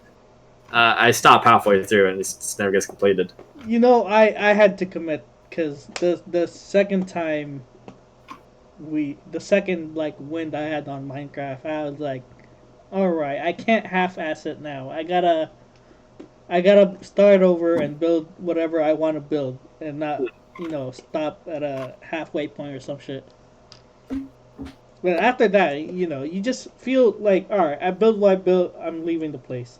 I stop halfway through, and it just never gets completed. You know, I had to commit because the second time the second wind I had on Minecraft, I was like, all right, I can't half-ass it now. I gotta start over and build whatever I want to build, and not stop at a halfway point or some shit. But after that, you just feel like, all right, I built what I built. I'm leaving the place,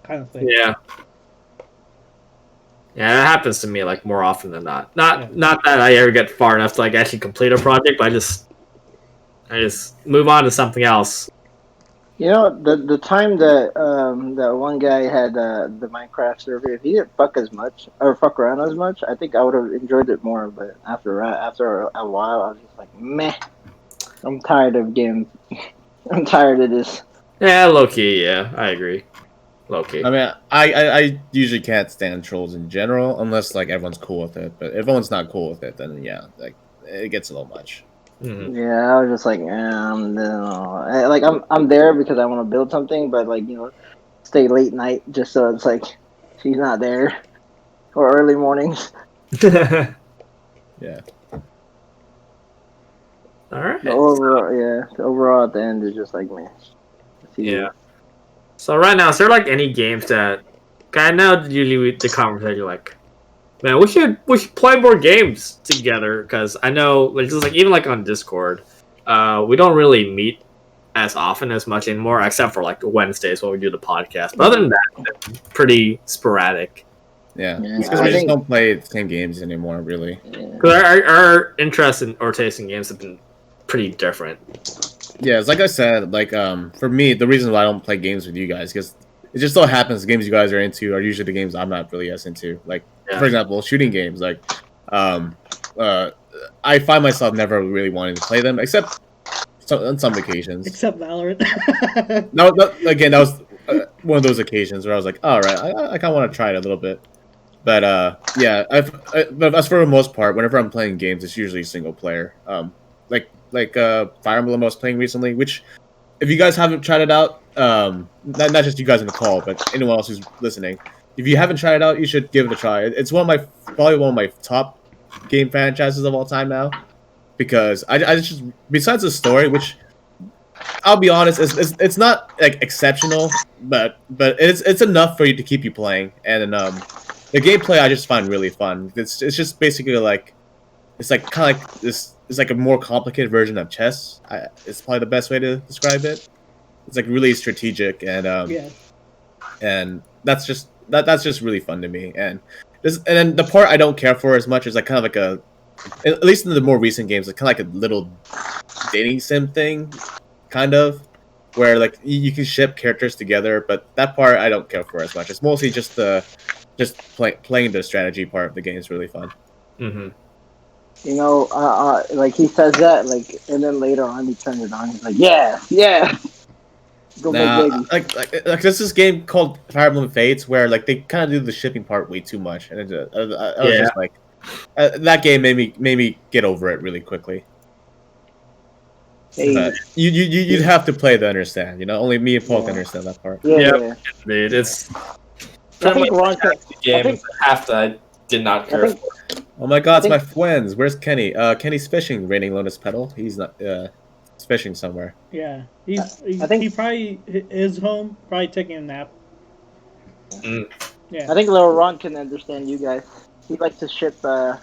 kind of thing. Yeah. Yeah, that happens to me like more often than not. Not that I ever get far enough to like actually complete a project, but I just move on to something else. The time that that one guy had the Minecraft server, if he didn't fuck as much or fuck around as much, I think I would have enjoyed it more. But after a while, I was just like, meh, I'm tired of games. I'm tired of this. Yeah, low key. Yeah, I agree. Low key. I mean, I usually can't stand trolls in general unless like everyone's cool with it. But if everyone's not cool with it, then yeah, like it gets a little much. Mm-hmm. Yeah, I was just like, no. Like I'm there because I want to build something, but like stay late night just so it's like she's not there, or early mornings. Yeah. All right. The overall at the end is just like, man. Yeah. So right now, is there like any games that I know usually the conversation like, man, we should play more games together because I know like just like even like on Discord, we don't really meet as often as much anymore, except for like Wednesdays when we do the podcast. But other than that, it's pretty sporadic. Yeah, Yeah, because we just don't play the same games anymore, really. Because our interest in or taste in games have been pretty different. Yeah, it's like I said, like for me, the reason why I don't play games with you guys because it just so happens the games you guys are into are usually the games I'm not really as into. Like for example, shooting games. Like I find myself never really wanting to play them, except on some occasions. Except Valorant. No, again, that was one of those occasions where I was like, all right, I kind of want to try it a little bit. But yeah, but as for the most part, whenever I'm playing games, it's usually single player. Like Fire Emblem I was playing recently, which if you guys haven't tried it out, not just you guys in the call, but anyone else who's listening, if you haven't tried it out, you should give it a try. It's probably one of my top game franchises of all time now, because I just besides the story, which I'll be honest, it's not like exceptional, but it's enough for you to keep you playing, and the gameplay I just find really fun. It's just basically like it's like kind of like this. It's like a more complicated version of chess. It's probably the best way to describe it. It's like really strategic, and that's just really fun to me. And then the part I don't care for as much is like kind of like at least in the more recent games, it's kind of like a little dating sim thing, kind of, where like you can ship characters together. But that part I don't care for as much. It's mostly just playing the strategy part of the game is really fun. Mm-hmm. Like he says that, like, and then later on he turns it on. He's like, yeah. Go make babies. Like there's this game called Fire Emblem Fates where like they kind of do the shipping part way too much, and I was just like, that game made me get over it really quickly. Hey. But you'd have to play to understand. Only me and Paul can understand that part. Yeah. Dude, it's pretty much game half that I did not care for. Oh my God, it's my friends. Where's Kenny? Kenny's fishing, raining Lotus Petal. He's not. He's fishing somewhere. Yeah, he probably is home, probably taking a nap. Mm. Yeah, I think little Ron can understand you guys. He likes to ship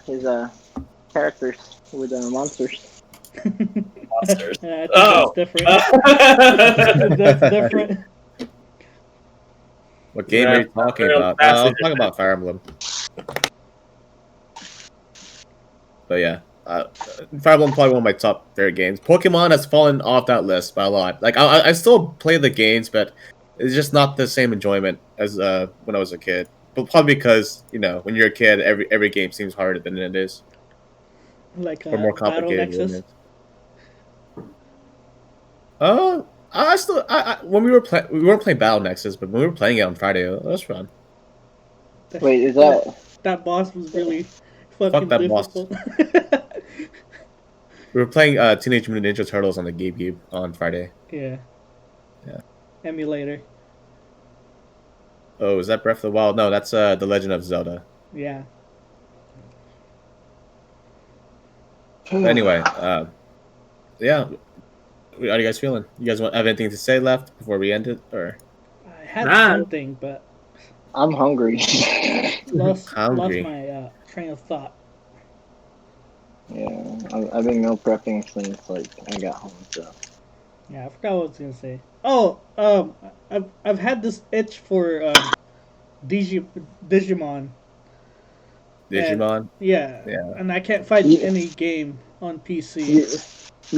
his characters with monsters. Monsters. Yeah, I think that's different. That's different. What game are you talking about? I'm talking about Fire Emblem. But yeah, Fire Emblem probably one of my top favorite games. Pokemon has fallen off that list by a lot. Like I still play the games, but it's just not the same enjoyment as when I was a kid. But probably because when you're a kid, every game seems harder than it is. Like or more complicated. When we weren't playing Battle Nexus, but when we were playing it on Friday, it was fun. Wait, is that boss was really fuck that difficult. Boss. We were playing Teenage Mutant Ninja Turtles on the GameCube on Friday. Yeah. Yeah. Emulator. Oh, is that Breath of the Wild? No, that's The Legend of Zelda. Yeah. But anyway, yeah. How are you guys feeling? You guys have anything to say left before we end it, or? I had something, but. I'm hungry. Lost my train of thought. Yeah, I've been meal prepping since like I got home. So Yeah, I forgot what I was gonna say. Oh, I've had this itch for Digi- Digimon, and Digimon. yeah, Yeah. and I can't find you any game on PC. you,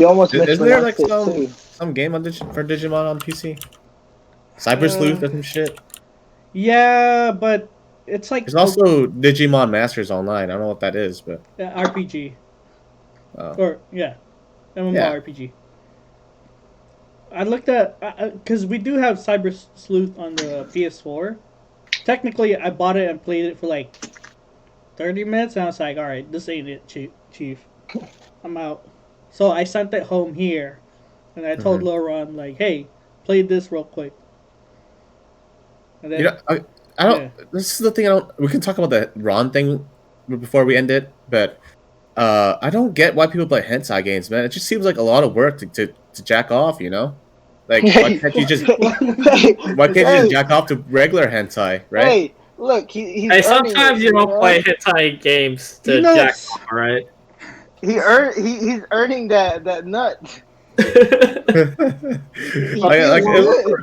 you almost Isn't there like mispronounced it too. some game on for Digimon on PC? Cyber Uh, Sleuth or some shit. yeah, but it's like There's also Digimon Masters Online. I don't know what that is, but RPG oh or yeah, yeah. MMORPG. I looked at because we do have Cyber Sleuth on the PS4. Technically, I bought it and played it for like 30 minutes, and I was like, all right, this ain't it, Chief. I'm out. So I sent it home here, and I told hmm Laurent like, hey, play this real quick, and You then know, I don't. yeah, This is the thing. I don't. We can talk about the Ron thing before we end it, but I don't get why people play hentai games, man. It just seems like a lot of work to jack off. You know, like Hey, hey, why can't you just hey, jack off to regular hentai, right? hey! Look, he's Hey, earning it. sometimes you You don't know, play hentai games you to know, jack off, all right? he's earning that nut. He like, feels good.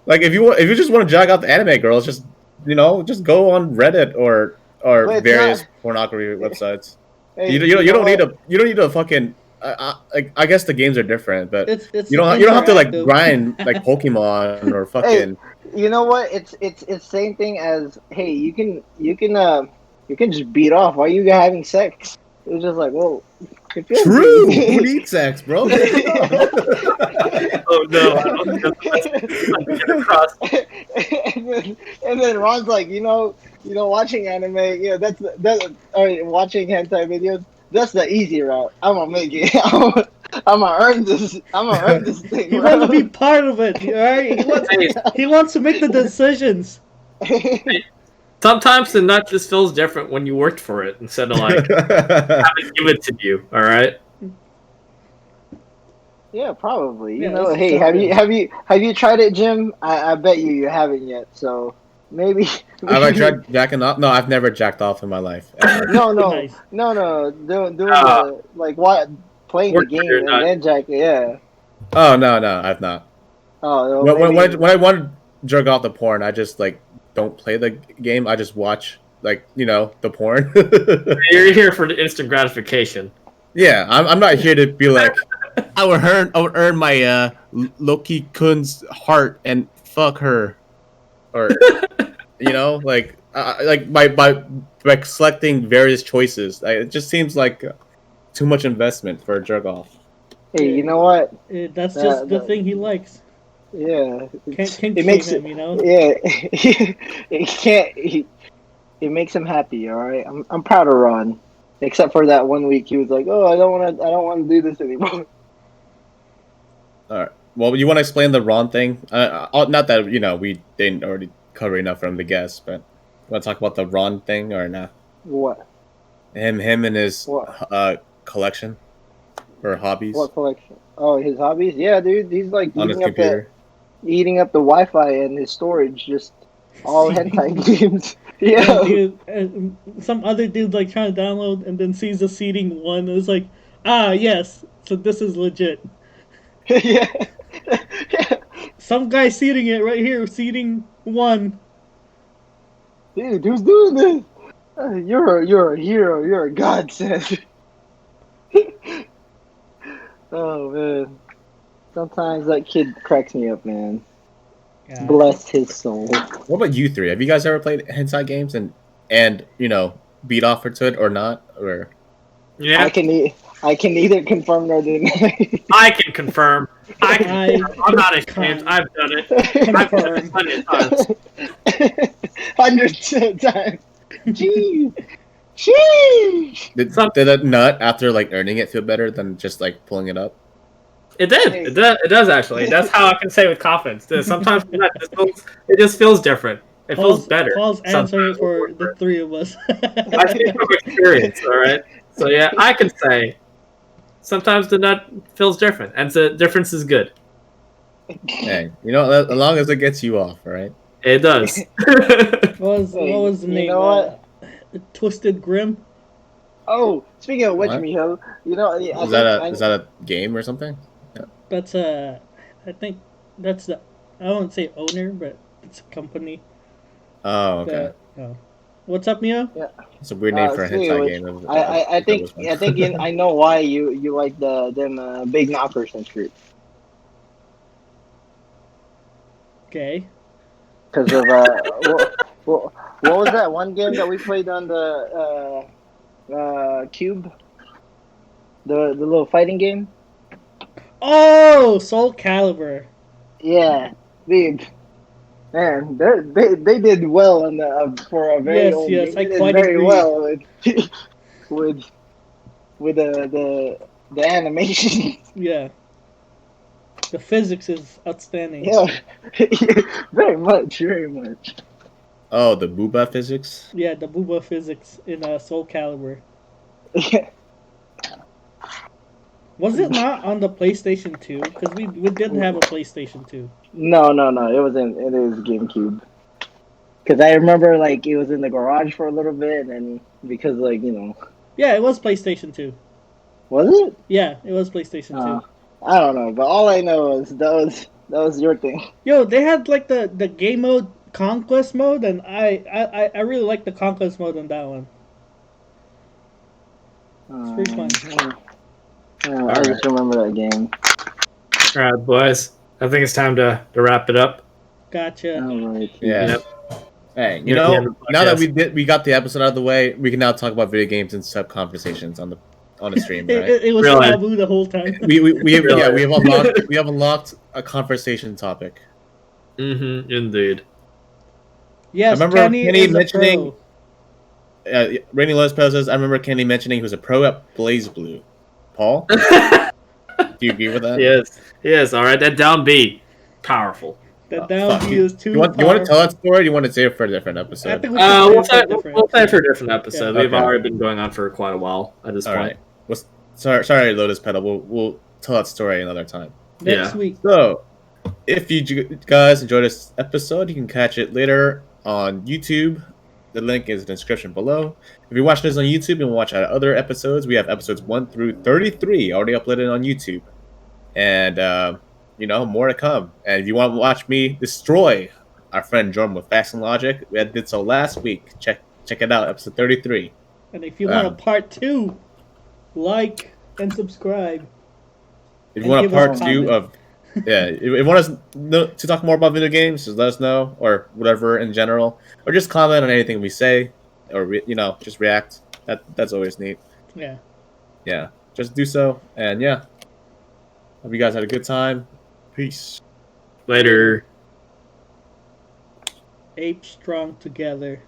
like if you just want to jack out the anime girls, just just go on Reddit or But it's various not. pornography websites. Hey, you You know don't need what? a fucking. I guess the games are different, but it's you don't have to like interactive. grind like Pokemon or Hey, fucking. you know what? It's same thing as hey, you can just beat off while you having sex. It's just like, well, it feels True. Who good. needs sex, bro? Get it done. Oh no, I don't think that's the best I can get across. And then Ron's like, watching anime, that or watching hentai videos. That's the easy route. I'm gonna make it. I'm gonna earn this. I'm gonna earn this thing, He wants to be bro. part of it. All right, Hey, he wants to make the decisions. sometimes the nut just feels different when you worked for it instead of like having it given to you. All right. Yeah, probably. Yeah, that's Hey, how it is. have you tried it, Jim? I bet you haven't yet. So maybe Have I maybe tried jacking off? No, I've never jacked off in my life ever. Nice. no. Doing Uh, the like what playing the work for game your and nut. then jack. Yeah. Oh no, I've not. Oh, well, maybe. When I want to jerk off the porn, I just like don't play the game. I just watch like the porn. You're here for the instant gratification. Yeah, I'm not here to be like I would earn my Loki Kun's heart and fuck her, or like by selecting various choices. It just seems like too much investment for a jerk off. Hey, you Yeah, know what? that's just the The thing he likes. yeah, Can't kink it shame makes it. him, you know. Yeah, it can't. It makes him happy. All right, I'm proud of Ron. Except for that one week, he was like, "Oh, I don't want to do this anymore." All right. Well, you want to explain the Ron thing? Not that we didn't already cover enough from the guests, but want to talk about the Ron thing or not? What? Him and his What? collection or hobbies What collection? Oh, his hobbies? Yeah, dude, he's like on his computer. eating up the Wi-Fi and his storage, just all hentai Seeding. games. And Yeah, dude, and some other dude like trying to download and then sees the seeding one and it's like, ah, yes, so this is legit. yeah. Some guy seeding it right here, seeding one. Dude, who's doing this? You're a hero. You're a godsend. Oh man, sometimes that kid cracks me up, man. Yeah, Bless his soul. What about you three? Have you guys ever played hentai games and beat off to it or not? Or Yeah, I can neither confirm nor deny. I can confirm. I can I confirm. I'm not ashamed. can't I've done it. I've done it confirm. plenty of times. Hundreds of times. Jeez. Sheesh. did a nut after like earning it feel better than just like pulling it up? It did. It does. It does actually. That's how I can say with confidence. Sometimes it just feels different. It feels better. Paul's answer sometimes. for the three of us. I speak from experience. All right. So yeah, I can say sometimes the nut feels different, and the difference is good. Hey, as long as it gets you off, all right? It does. What was the Hey, name? you know what? Twisted Grim. Oh, speaking of which, What? Miho, you know, Is that a game or something? That's I think that's the. I won't say owner, but it's a company. Oh, okay. That. Oh. What's up, Mio? yeah. It's a weird name for a Speaking of hentai which, game. I That think was one. I know why you like them big knockers and shit. Okay. Because of what was that one game that we played on the cube? The little fighting game. Oh, Soul Calibur. Yeah, dude. Man, they did well on the for a very Yes, old yes, game. I They did quite very agree. well with with the animation. Yeah, the physics is outstanding. Yeah, very much, very much. Oh, the booba physics. Yeah, the booba physics in Soul Calibur. Was it not on the PlayStation 2? Because we did have a PlayStation 2. No, no, no. It is GameCube. Because I remember like it was in the garage for a little bit, and because like Yeah, it was PlayStation 2. was it? Yeah, it was PlayStation 2. I don't know, but all I know is that was your thing. Yo, they had like the game mode conquest mode, and I really like the conquest mode on that one. It's pretty fun. I just remember that game. All right, boys. I think it's time to wrap it up. Gotcha. All right. Yeah. Yep. Hey, Near the end of the now that podcast. we got the episode out of the way, we can now talk about video games and sub conversations on the stream, right? It was Really? taboo the whole time. we have Really? we have unlocked a conversation topic. Mm-hmm. Indeed. Yes, I remember Kenny Kenny is a mentioning- pro. Rainy Lopez says, I remember Kenny mentioning he was a pro at Blaze Blue. Paul, do you agree with that? Yes. All right, that down B, powerful. That down Fuck. B is too You want to tell powerful. that story? Or do you want to save it for a different I episode? think we should We'll save say it for a we'll different say for a different episode. Yeah. We've Okay. already been going on for quite a while at this All point. right. Well, sorry, Lotus Pedal. We'll tell that story another time. next Yeah. week. So, if you guys enjoyed this episode, you can catch it later on YouTube. The link is in the description below. If you're watching this on YouTube and watch our other episodes, we have episodes 1 through 33 already uploaded on YouTube. And, more to come. And if you want to watch me destroy our friend Jordan with Facts and Logic, we did so last week. Check it out, episode 33. And if you want a part 2, like and subscribe. If you And want a give us part a 2 comment. of... Yeah, if you want us to talk more about video games, just let us know, or whatever in general, or just comment on anything we say, or just react. That's always neat. Yeah. Just do so, and hope you guys had a good time. Peace. Later. Ape strong together.